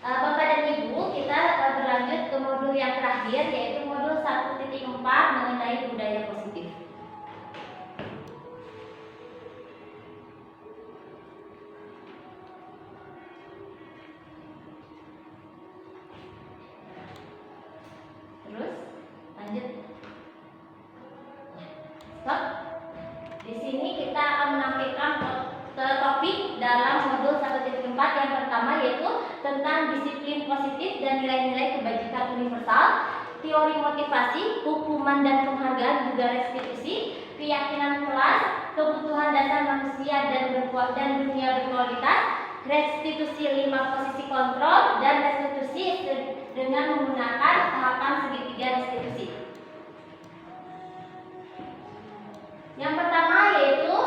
Bapak dan Ibu, kita berlanjut ke modul yang terakhir, yaitu modul 1.4 mengenai budaya positif. Terus lanjut. Stop. Di sini kita akan menampilkan topik dalam modul 1.4 yang pertama, yaitu tentang disiplin positif dan nilai-nilai kebajikan universal, teori motivasi, hukuman dan penghargaan juga restitusi, keyakinan kelas, kebutuhan dasar manusia dan dunia berkualitas, restitusi 5 posisi kontrol, dan restitusi dengan menggunakan tahapan segitiga restitusi. Yang pertama yaitu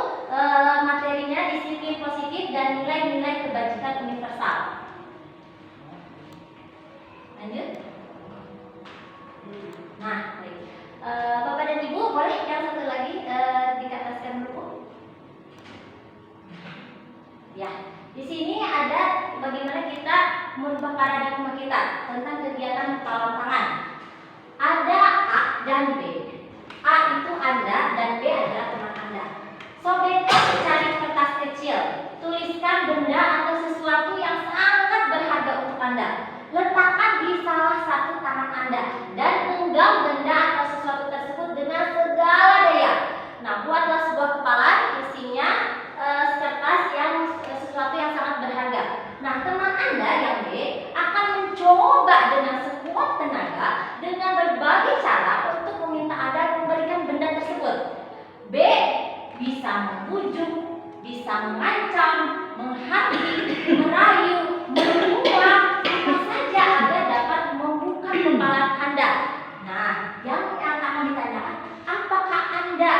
materinya disiplin positif dan nilai-nilai kebajikan universal. Lanjut. Nah, baik. Bapak dan Ibu, boleh yang satu lagi dikataskan dulu. Ya, di sini ada bagaimana kita merubah paradigma kita tentang kegiatan pahlawan tangan. Ada A dan B. A itu Anda dan B adalah teman Anda. Sobekkan cari kertas kecil, tuliskan benda atau sesuatu yang sangat berharga untuk Anda. Letakkan di salah satu tangan Anda dan genggam benda atau sesuatu tersebut dengan segala daya. Nah, buatlah sebuah kepalan, isinya kertas yang sesuatu yang sangat berharga. Nah, teman Anda yang B akan mencoba dengan sekuat tenaga dengan berbagai cara untuk meminta Anda memberikan benda tersebut. B bisa membujuk, bisa mengancam, menghakimi, merayu, menguak, apa saja agar dapat membuka kepalan Anda. Nah, yang akan ditanyakan, apakah Anda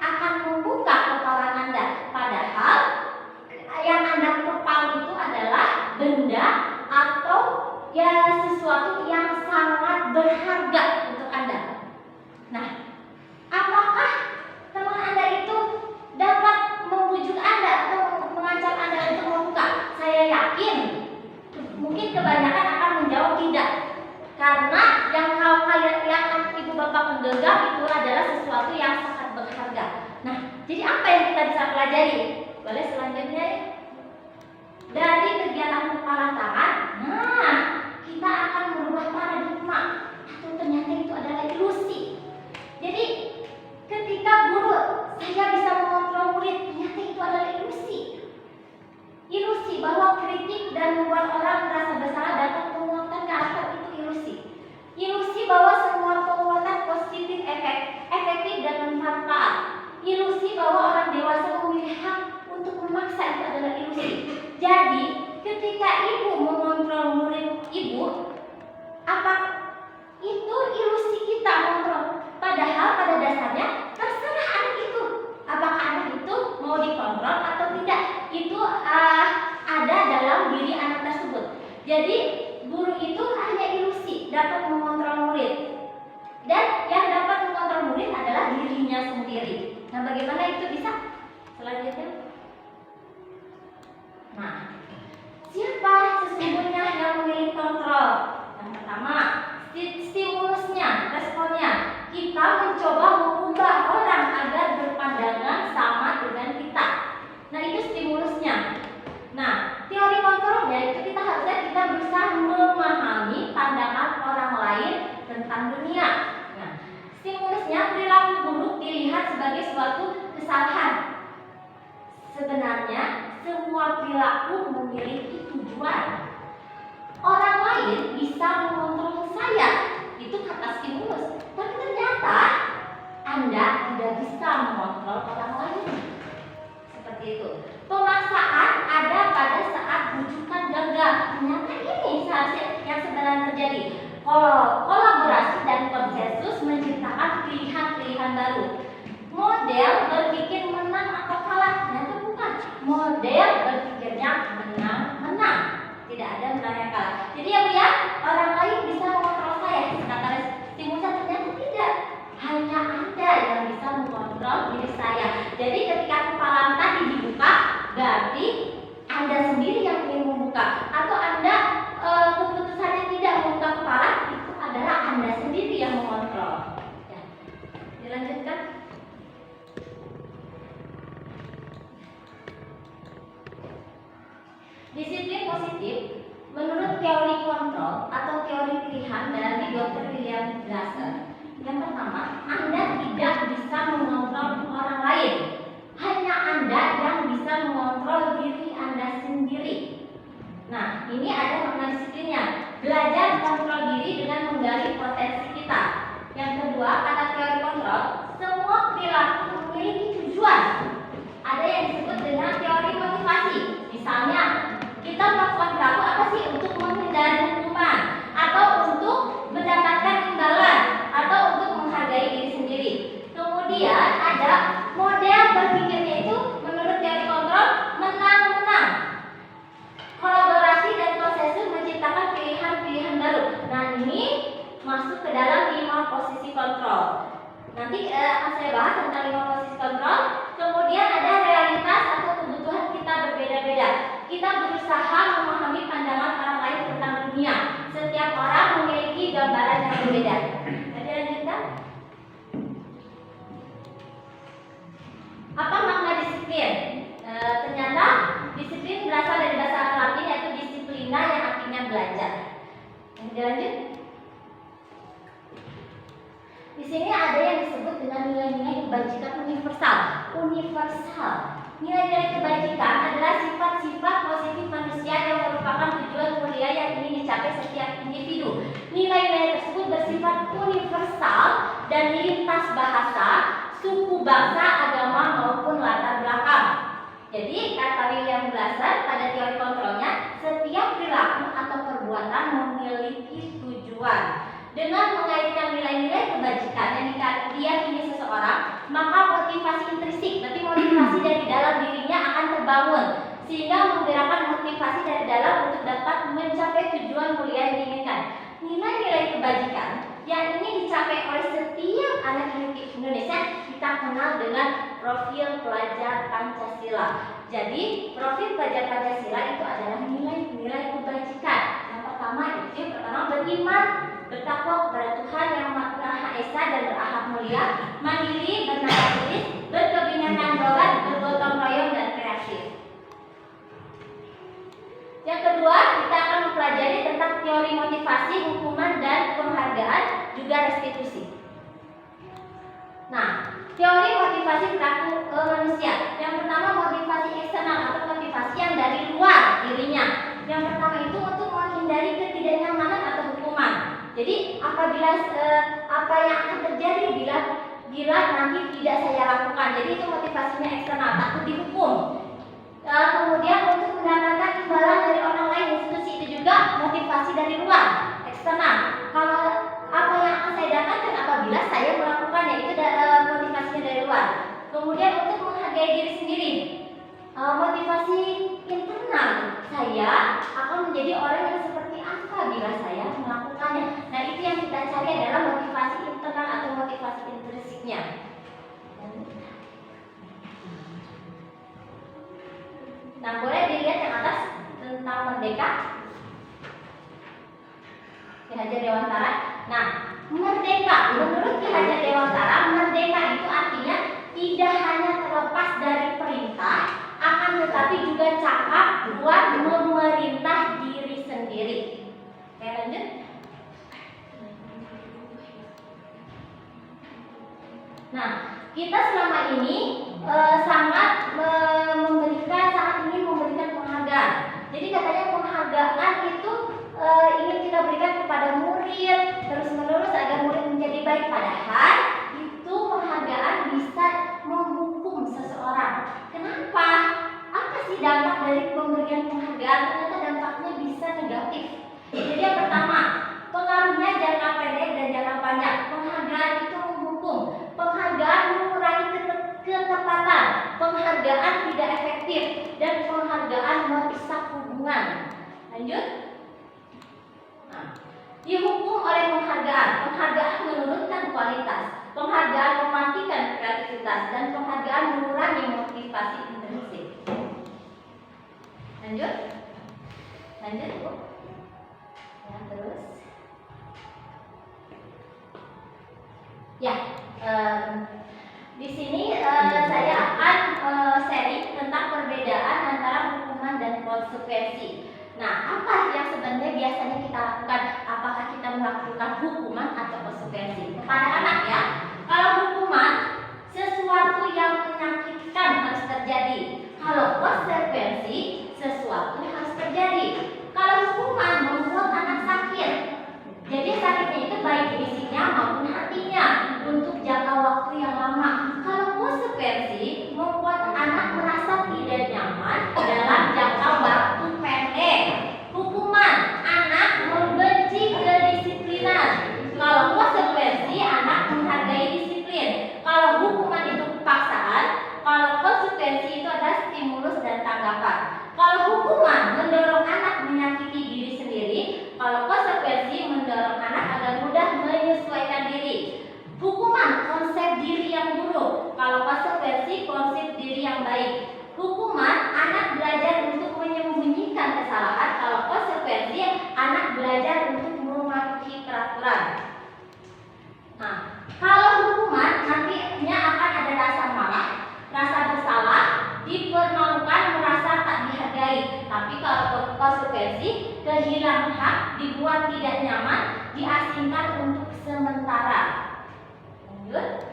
akan membuka kepalan Anda? Padahal yang Anda kepal itu adalah benda atau ya sesuatu yang sangat berharga untuk Anda. Nah, apakah teman Anda itu dapat membujuk Anda atau mengancam Anda untuk membuka? Saya yakin mungkin kebanyakan akan menjawab tidak, karena yang ibu bapak genggam itu adalah sesuatu yang sangat berharga. Nah, jadi apa yang kita bisa pelajari? Boleh selanjutnya ya? Dari kegiatan kepalan tangan, nah kita akan merubah paradigma atau ternyata itu adalah ilusi. Jadi ketika guru saya bisa mengontrol murid, ternyata itu adalah ilusi. Ilusi bahwa kritik dan membuat orang merasa bersalah dapat menguatkan karakter itu ilusi. Ilusi bahwa semua penguatan positif efektif dan bermanfaat. Ilusi bahwa orang dewasa memiliki hak untuk memaksa, itu adalah ilusi. Jadi ketika Jadi guru itu hanya ilusi dapat mengontrol murid, dan yang dapat mengontrol murid adalah dirinya sendiri. Nah, bagaimana itu bisa? Selanjutnya. Nah, siapa sesungguhnya yang memiliki kontrol? Yang pertama, stimulusnya, responnya. Kita mencoba mengubah orang agar berpandangan sama dengan kita. Nah, itu stimulusnya. Nah, teori kontrolnya itu kita berusaha memahami pandangan orang lain tentang dunia. Nah, stimulusnya perilaku buruk dilihat sebagai suatu kesalahan. Sebenarnya semua perilaku memiliki tujuan. Orang lain bisa mengontrol saya, itu kata stimulus. Tapi ternyata Anda tidak bisa mengontrol orang lain. Seperti itu. Pemaksaan ada pada saat rujukan gagal. Ternyata ini seharusnya yang sebenarnya terjadi. Kolaborasi dan konsensus menciptakan pilihan-pilihan baru. Model berpikir menang atau kalah, ternyata bukan. Model berpikirnya menang-menang. Tidak ada menang yang kalah. Jadi ya Bu ya, orang lain bisa mengontrol saya. Kata stimulusnya ternyata tidak. Hanya Anda yang bisa mengontrol diri saya. Jadi ketika kepala tadi dibuka, berarti Anda sendiri yang ingin membuka. Atau Anda keputusannya tidak membuka kepala, itu adalah Anda sendiri yang mengontrol. Ya. Dilanjutkan. Disiplin positif menurut teori kontrol atau teori pilihan dari Dr. William Glasser. Yang pertama, Anda tidak bisa mengontrol orang lain. Hanya Anda yang bisa mengontrol diri Anda sendiri. Nah, ini ada makna disiplinnya. Belajar kontrol diri dengan menggali potensi kita. Yang kedua, kata teori kontrol, semua perilaku memiliki tujuan. Ada yang disebut dengan teori motivasi. Misalnya, kita melakukan perilaku apa sih? Untuk menghindari hukuman, atau untuk mendapatkan imbalan, atau untuk menghargai diri sendiri. Kemudian ada model berpikirnya itu menurut teori kontrol menang-menang. Kolaborasi dan konsensus menciptakan pilihan-pilihan baru. Nah, ini masuk ke dalam 5 posisi kontrol. Nanti akan saya bahas tentang 5 posisi kontrol. Kemudian ada realitas atau kebutuhan kita berbeda-beda. Kita berusaha memahami pandangan orang lain tentang dunia. Setiap orang memiliki gambaran yang berbeda. Jadi lanjutkan. Apa makna disiplin? Ternyata disiplin berasal dari bahasa Latin yaitu disiplina yang artinya belajar. Lanjut. Di sini ada yang disebut dengan nilai-nilai kebajikan universal. Universal. Nilai-nilai kebajikan adalah sifat-sifat positif manusia yang merupakan tujuan mulia yang ingin dicapai setiap individu. Nilai-nilai tersebut bersifat universal dan lintas bahasa, suku, bangsa, agama maupun latar belakang. Jadi kata William Glasser pada teori kontrolnya, setiap perilaku atau perbuatan memiliki tujuan. Dengan mengaitkan nilai-nilai kebajikan yang diyakini seseorang, maka motivasi intrinsik, berarti motivasi dari dalam dirinya akan terbangun, sehingga menggerakkan motivasi dari dalam untuk dapat mencapai tujuan mulia yang diinginkan. Nilai-nilai kebajikan yang ingin dicapai oleh setiap anak Indonesia kita kenal dengan profil pelajar Pancasila. Jadi profil pelajar Pancasila itu adalah nilai-nilai kebajikan. Yang pertama beriman, bertakwa kepada Tuhan yang Maha Esa dan berakhlak mulia, mandiri, bernasib, berkebinekaan dolar, bergotong royong dan kreatif. Yang kedua, kita akan mempelajari tentang teori motivasi, hukuman dan penghargaan, juga restitusi. Nah, teori motivasi perilaku manusia. Yang pertama motivasi eksternal atau motivasi yang dari luar dirinya. Yang pertama itu untuk menghindari ketidaknyamanan atau hukuman. Jadi apabila apa yang akan terjadi bila nanti tidak saya lakukan, jadi itu motivasinya eksternal, takut dihukum. Kemudian untuk mendapatkan imbalan dari orang lain, institusi, itu juga motivasi dari luar, eksternal. Kalau apa yang akan saya dapatkan apabila saya melakukannya, itu motivasinya dari luar. Kemudian untuk menghargai diri sendiri, motivasi internal, saya akan menjadi orang yang seperti dilihat yang atas tentang merdeka. Ki Hajar Dewantara. Nah, merdeka menurut Ki Hajar Dewantara, merdeka itu artinya tidak hanya terlepas dari perintah, akan tetapi juga cakap buat memerintah diri sendiri. Oke, lanjut. Nah, kita selama ini sangat ingin memberikan penghargaan. Jadi katanya penghargaan itu ingin kita berikan kepada murid terus menerus agar murid menjadi baik. Padahal itu penghargaan bisa menghukum seseorang. Kenapa? Apa sih dampak dari pemberian penghargaan? Ternyata dampaknya bisa negatif. Jadi yang pertama, pengaruhnya jangka pendek dan jangka panjang. Penghargaan itu menghukum. Penghargaan mengurangi ketepatan. Penghargaan tidak efektif dan penghargaan merusak hubungan. Lanjut. Nah, dihukum oleh penghargaan. Penghargaan menurunkan kualitas. Penghargaan mematikan kreativitas dan penghargaan mengurangi motivasi intrinsik. Lanjut. Lanjut, Bu. Ya, terus. Ya, di sini saya akan sharing tentang perbedaan antara hukuman dan konsekuensi. Nah, apa yang sebenarnya biasanya kita lakukan? Apakah kita melakukan hukuman atau konsekuensi? Kepada anak ya, kalau hukuman sesuatu yang menyakitkan harus terjadi. Kalau konsekuensi sesuatu yang harus terjadi. Kalau hukuman membuat anak sakit, jadi sakitnya itu baik fisiknya maupun hatinya untuk jangka waktu yang lama. Kalau konsekuensi membuat anak merasa tidak nyaman dalam jangka waktu pendek. Hukuman anak membenci kedisiplinan. Kalau konsekuensi anak menghargai disiplin. Kalau hukuman itu paksaan, kalau konsekuensi itu adalah stimulus dan tanggapan. Kalau hukuman mendorong anak menyakiti diri sendiri, kalau konsekuensi mendorong anak agar mudah menyesuaikan diri. Hukuman konsep diri yang buruk, kalau konsekuensi konsep diri yang baik. Hukuman anak belajar untuk menyembunyikan kesalahan, kalau konsekuensi anak belajar untuk mematuhi peraturan. Nah, kalau hukuman nantinya akan ada rasa marah, rasa bersalah, dipermalukan, merasa tak dihargai. Tapi kalau konsekuensi kehilangan hak, dibuat tidak nyaman, diasingkan untuk sementara. Lanjut.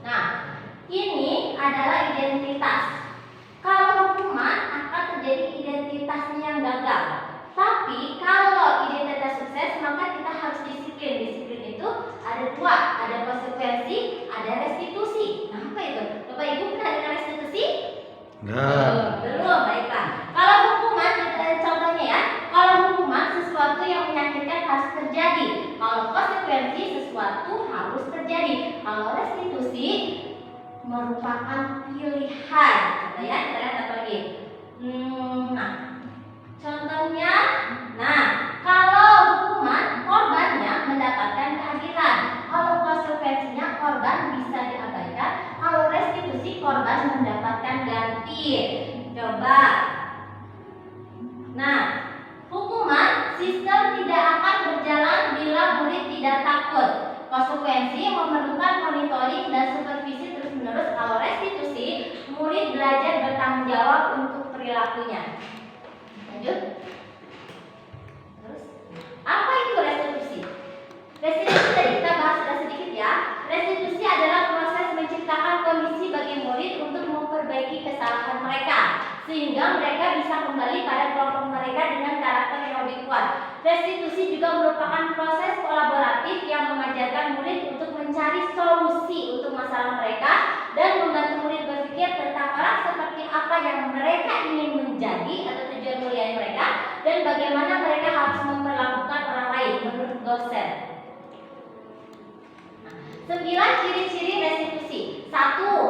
Nah, ini adalah identitas. Kalau hukuman akan terjadi identitasnya yang gagal. Tapi kalau identitas sukses, maka kita harus disiplin. Disiplin itu ada dua, ada konsekuensi, ada restitusi. Nah, apa itu? Bapak Ibu pernah dengar restitusi? Belum, baiklah. Kalau hukuman, contohnya ya, kalau hukuman sesuatu yang menyakitkan harus terjadi. Kalau konsekuensi sesuatu harus terjadi. Kalau restitusi merupakan pilihan. Ya, kita lihat apa lagi? Nah, contohnya, kalau hukuman korbannya mendapatkan keadilan. Kalau konsekuensinya korban bisa diabaikan. Kalau restitusi korban mendapatkan ganti. Coba. Nah, hukuman sistem tidak akan berjalan bila murid tidak takut. Konsekuensi memerlukan monitoring dan supervisi terus-menerus. Kalau restitusi, murid belajar bertanggung jawab untuk perilakunya. Lanjut. Terus, apa itu restitusi? Restitusi tadi kita bahas sudah sedikit ya. Restitusi adalah proses menciptakan kondisi bagi murid untuk memperbaiki kesalahan mereka, sehingga mereka bisa kembali pada kelompok mereka dengan karakter yang lebih kuat. Restitusi juga merupakan proses kolaboratif yang mengajarkan murid untuk mencari solusi untuk masalah mereka dan membantu murid berpikir tentang orang seperti apa yang mereka ingin menjadi atau tujuan mulia mereka dan bagaimana mereka harus memperlakukan orang lain menurut Gosen. 9 ciri-ciri restitusi. 1.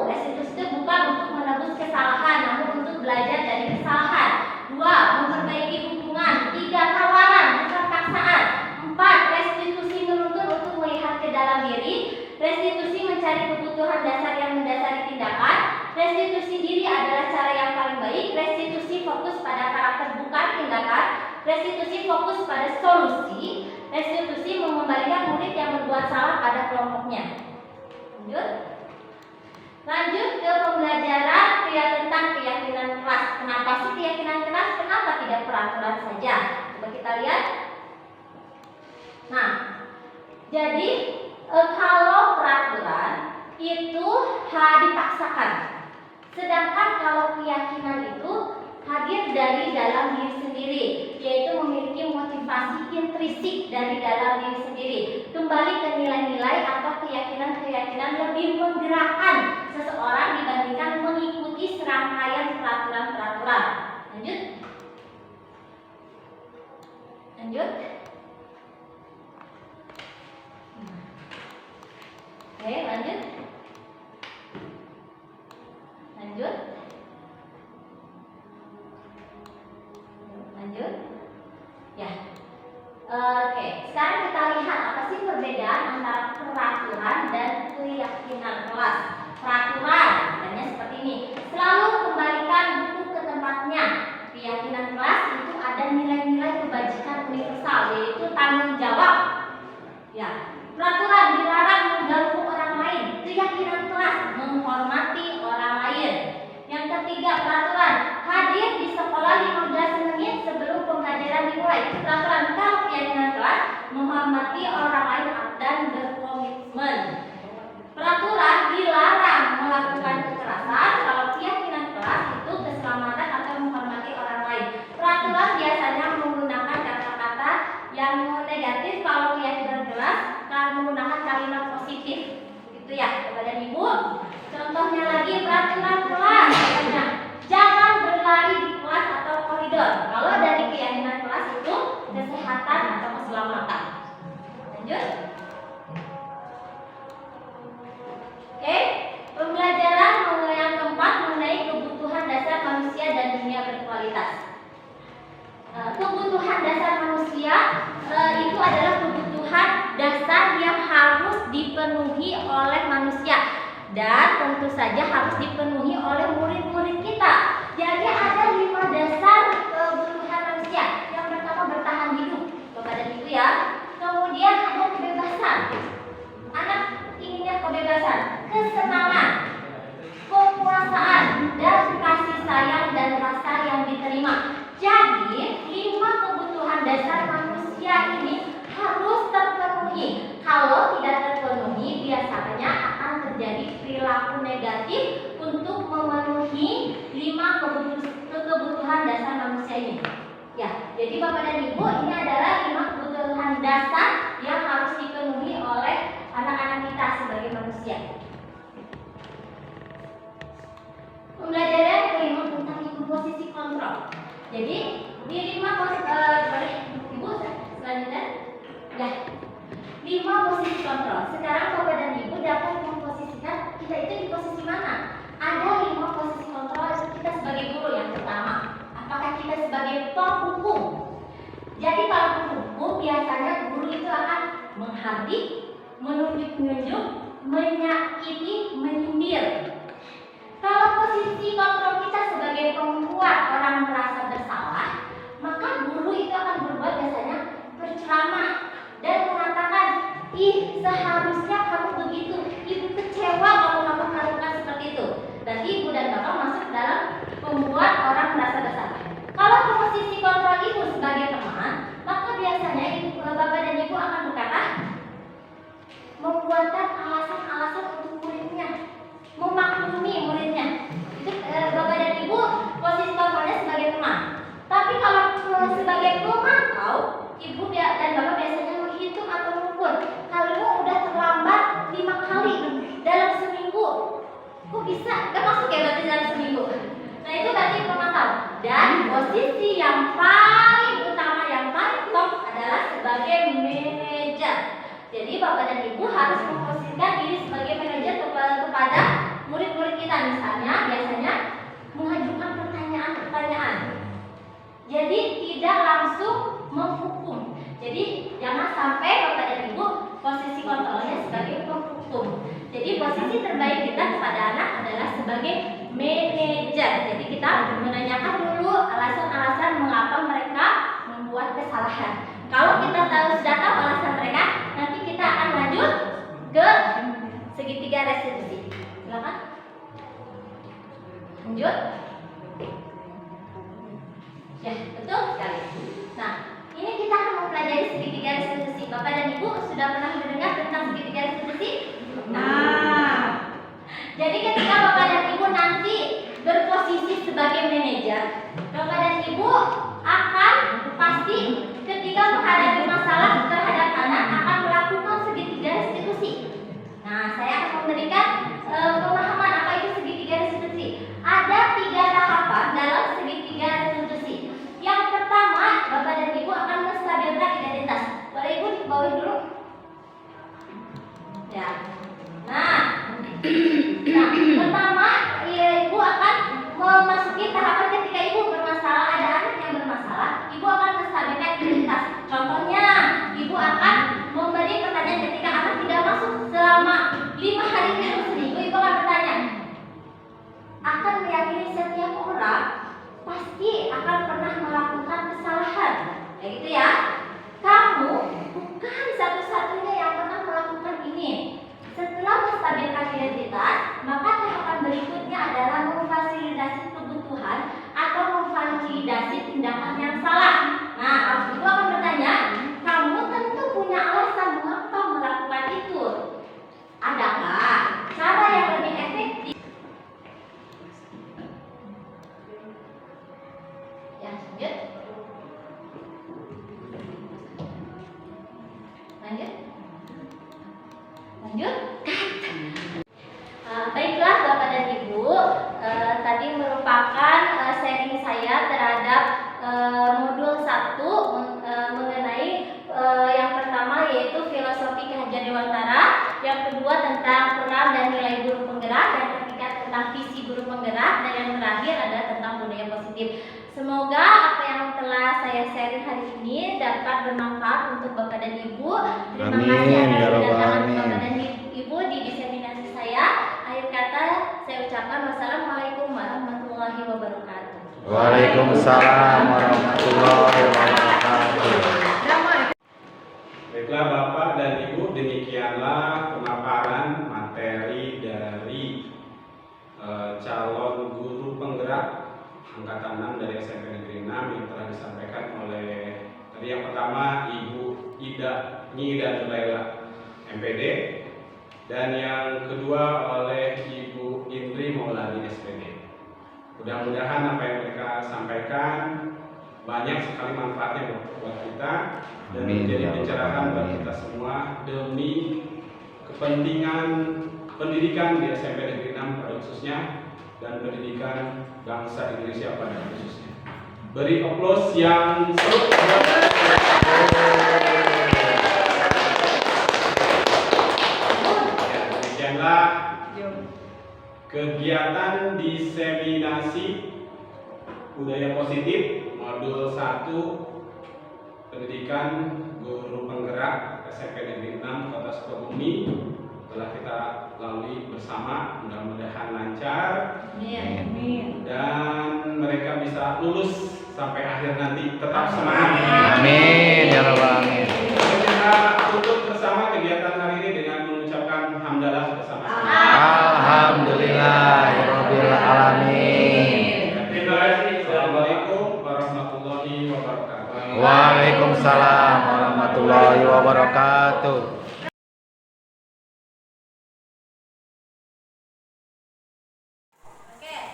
Restitusi itu bukan untuk menebus kesalahan, namun untuk belajar dari kesalahan. 2. Memperbaiki hubungan. 3. Tawaran, bukan paksaan. 4. Restitusi menuntut untuk melihat ke dalam diri. Restitusi mencari kebutuhan dasar yang mendasari tindakan. Restitusi diri adalah cara yang paling baik. Restitusi fokus pada karakter bukan tindakan. Restitusi fokus pada solusi. Restitusi mengembalikan murid yang berbuat salah pada kelompoknya. Lanjut ke pembelajaran tentang keyakinan kelas. Kenapa sih keyakinan kelas? Kenapa tidak peraturan saja? Coba kita lihat. Nah, jadi kalau peraturan itu dipaksakan, sedangkan kalau keyakinan itu hadir dari dalam diri sendiri, yaitu memiliki motivasi intrinsik dari dalam diri sendiri. Kembali ke nilai-nilai atau keyakinan-keyakinan lebih menggerakkan seseorang dibandingkan mengikuti serangkaian peraturan-peraturan. Lanjut. Oke, lanjut. Ya. Oke, sekarang kita lihat apa sih perbedaan antara peraturan dan keyakinan kelas. Peraturan, katanya seperti ini. Selalu kembalikan buku ke tempatnya. Keyakinan kelas itu ada nilai-nilai kebajikan universal, yaitu tanggung jawab. Ya. Peraturan dilarang mengganggu orang lain. Keyakinan kelas menghormati orang lain. Yang ketiga, peraturan hadir di sekolah 15 menit sebelum pembelajaran dimulai. Peraturan. Kalau keyakinan kelas menghormati orang lain dan berkomitmen. Peraturan dilarang melakukan kekerasan. Kalau keyakinan kelas itu keselamatan atau menghormati orang lain. Peraturan biasanya menggunakan kata-kata yang negatif. Kalau keyakinan kelas menggunakan kalimat positif. Gitu ya, kepada ibu. Contohnya lagi peraturan kelas, katanya jangan berlari di kelas atau koridor. Kalau dari keyakinan kelas itu kesehatan atau keselamatan. Lanjut. Oke, pembelajaran yang keempat mengenai kebutuhan dasar manusia dan dunia berkualitas. Kebutuhan dasar manusia itu adalah kebutuhan dasar yang harus dipenuhi oleh manusia dan tentu saja harus dipenuhi oleh murid-murid kita. Jadi ada 5 dasar kebutuhan manusia. Yang pertama bertahan hidup, kepada itu ya. Kemudian ada kebebasan. Anak inginnya kebebasan, kesenangan, kepuasaan, dan kasih sayang dan rasa yang diterima. Jadi 5 kebutuhan dasar manusia ini harus terpenuhi. Kalau tidak terpenuhi, biasanya akan terjadi perilaku negatif untuk memenuhi 5 kebutuhan dasar manusia ini. Ya, jadi Bapak dan Ibu, ini adalah 5 kebutuhan dasar yang harus dipenuhi oleh anak-anak kita sebagai manusia. Pembelajaran kelima tentang posisi kontrol. Jadi di 5 Ibu selanjutnya ya 5 posisi kontrol. Sekarang Bapak dan Ibu dapat memposisikan kita itu di posisi mana? Ada 5 posisi kontrol kita sebagai guru. Yang pertama, apakah kita sebagai penghukum? Jadi para penghukum biasanya guru itu akan menghardik, menunjuk-nunjuk, menyakiti, menyindir. Kalau posisi kontrol kita sebagai pembuat orang merasa bersalah, maka guru itu akan berbuat biasanya berceramah dan mengatakan, ih seharusnya kamu begitu, ibu kecewa kalau kamu melakukan seperti itu. Berarti ibu dan bapak masuk dalam membuat orang merasa bersalah. Kalau posisi kontrol ibu sebagai teman, maka biasanya ibu, bapak dan ibu akan berkata, membuatkan alasan-alasan untuk muridnya, memaklumi muridnya. Itu bapak dan ibu posisi kontrolnya sebagai teman. Tapi kalau sebagai pemantau, ibu dan bapak biasanya menghitung atau mengukur. Kalau udah terlambat 5 kali dalam seminggu, kok bisa? Gak masuk ya berarti dalam seminggu. Nah itu berarti pemantau. Dan posisi yang paling utama, yang paling top adalah sebagai manajer. Jadi bapak dan ibu harus memposisikan diri sebagai manajer kepada murid-murid kita. Misalnya biasanya mengajukan pertanyaan-pertanyaan. Jadi tidak langsung menghukum. Jadi jangan sampai bapak dan ibu posisi kontrolnya sebagai penghukum. Jadi posisi terbaik kita kepada anak adalah sebagai manajer. Jadi kita menanyakan dulu alasan berbuat kesalahan. Kalau kita sudah tahu alasan mereka, nanti kita akan lanjut ke segitiga restitusi. Silakan. Lanjut. Ya, betul sekali. Nah, ini kita akan mempelajari segitiga restitusi. Bapak dan Ibu sudah pernah mendengar tentang segitiga restitusi? Jadi ketika Bapak dan Ibu nanti berposisi sebagai manajer, Bapak dan Ibu akan pasti ketika menghadapi masalah terhadap anak akan melakukan segitiga restitusi. Nah, saya akan memberikan pemahaman apa itu segitiga restitusi. Ada 3 tahapan dalam segitiga restitusi. Yang pertama, Bapak dan Ibu akan menstabilkan identitas. Boleh Ibu dibawahi dulu? Ya. Nah, pertama, Ibu akan memasuki tahapan ketika Ibu bermasalah, ada anak yang bermasalah, Ibu akan menstabilkan identitas. Contohnya, Ibu akan memberi pertanyaan ketika anak tidak masuk selama 5 hari dalam seminggu. Ibu akan bertanya, akan meyakini setiap orang pasti akan pernah melakukan kesalahan. Kayak gitu ya. Kamu bukan satu-satunya yang pernah melakukan ini. Setelah menstabilkan identitas, maka tahapan berikutnya adalah memfasilitasi kebutuhan atau memvalidasi tindakan yang salah. Nah, Ibu akan bertanya, kamu tentu punya alasan mengapa melakukan itu. Adakah cara yang lebih efektif? Ya, lanjut. Lanjut. Baiklah Bapak dan Ibu, tadi merupakan sharing saya terhadap modul 1 mengenai yang pertama yaitu filosofi Ki-Hajar Dewantara, yang kedua tentang peran dan nilai guru penggerak, yang ketiga tentang visi guru penggerak, dan yang terakhir adalah tentang budaya positif. Semoga apa yang telah saya sharing hari ini dapat bermanfaat untuk Bapak dan Ibu. Terima kasih atas kedatangan Bapak dan Ibu di diseminasi saya. Akhir kata saya ucapkan wassalamualaikum warahmatullahi wabarakatuh. Waalaikumsalam warahmatullahi wabarakatuh. Baiklah Bapak dan Ibu, demikianlah pemaparan materi dari calon guru penggerak angkatan 6 dari SMP Negeri 6 yang telah disampaikan oleh tadi yang pertama Ibu Ida Nulaila MPD, dan yang kedua oleh Ibu Indri Maulani SPD. Mudah-mudahan apa yang mereka sampaikan banyak sekali manfaatnya buat kita dan menjadi pencerahan buat kita semua demi kepentingan pendidikan di SMP Negeri 6 pada khususnya dan pendidikan bangsa Indonesia pada khususnya. Beri aplaus yang seru. Ya, demikianlah kegiatan diseminasi budaya positif modul 1 pendidikan guru penggerak SMP Negeri 6 Kota Sukabumi telah kita lalui bersama. Mudah-mudahan lancar. Amin. Dan mereka bisa lulus sampai akhir nanti. Tetap semangat. Amin ya rabbal alamin. Kita tutup bersama kegiatan hari ini dengan mengucapkan hamdalah bersama. Alhamdulillahirabbil alamin. Terima kasih. Assalamualaikum warahmatullahi wabarakatuh. Waalaikumsalam warahmatullahi wabarakatuh.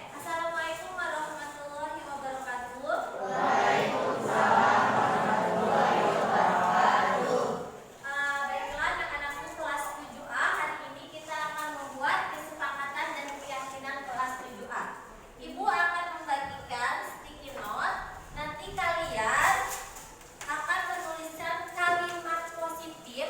Assalamualaikum warahmatullahi wabarakatuh. Baiklah anak-anakku kelas 7A, hari ini kita akan membuat kesepakatan dan keyakinan kelas 7A. Ibu akan membagikan sticky note. Nanti kalian akan menuliskan kalimat positif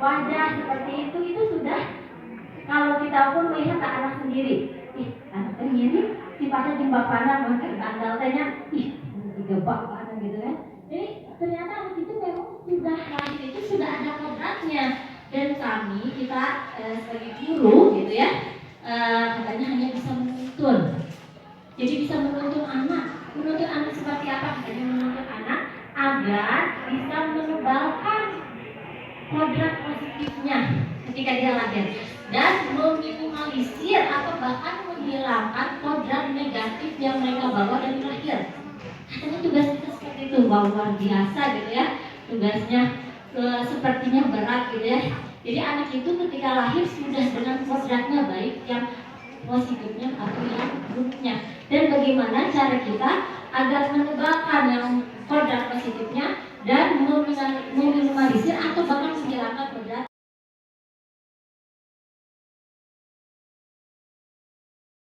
wajah seperti itu sudah, kalau kita pun melihat anak sendiri, anak ini sifatnya timbang pandang, mungkin tanggal tanya, digebak banget gitu kan. Jadi ternyata anak itu memang sudah lahir itu sudah ada kodratnya, dan kita sebagai guru gitu ya, katanya hanya bisa menuntun. Jadi bisa menuntun anak seperti apa? Katanya menuntun anak agar bisa menebalkan kodrat positifnya ketika dia lahir dan meminimalisir atau bahkan menghilangkan kodrat negatif yang mereka bawa dari lahir. Katanya tugas kita seperti itu, luar biasa gitu ya. Tugasnya sepertinya berat gitu ya. Jadi anak itu ketika lahir sudah dengan kodratnya baik yang positifnya atau yang buruknya. Dan bagaimana cara kita agar menebalkan yang kodrat positifnya dan meminimalisir atau bahkan menghilangkan kodrat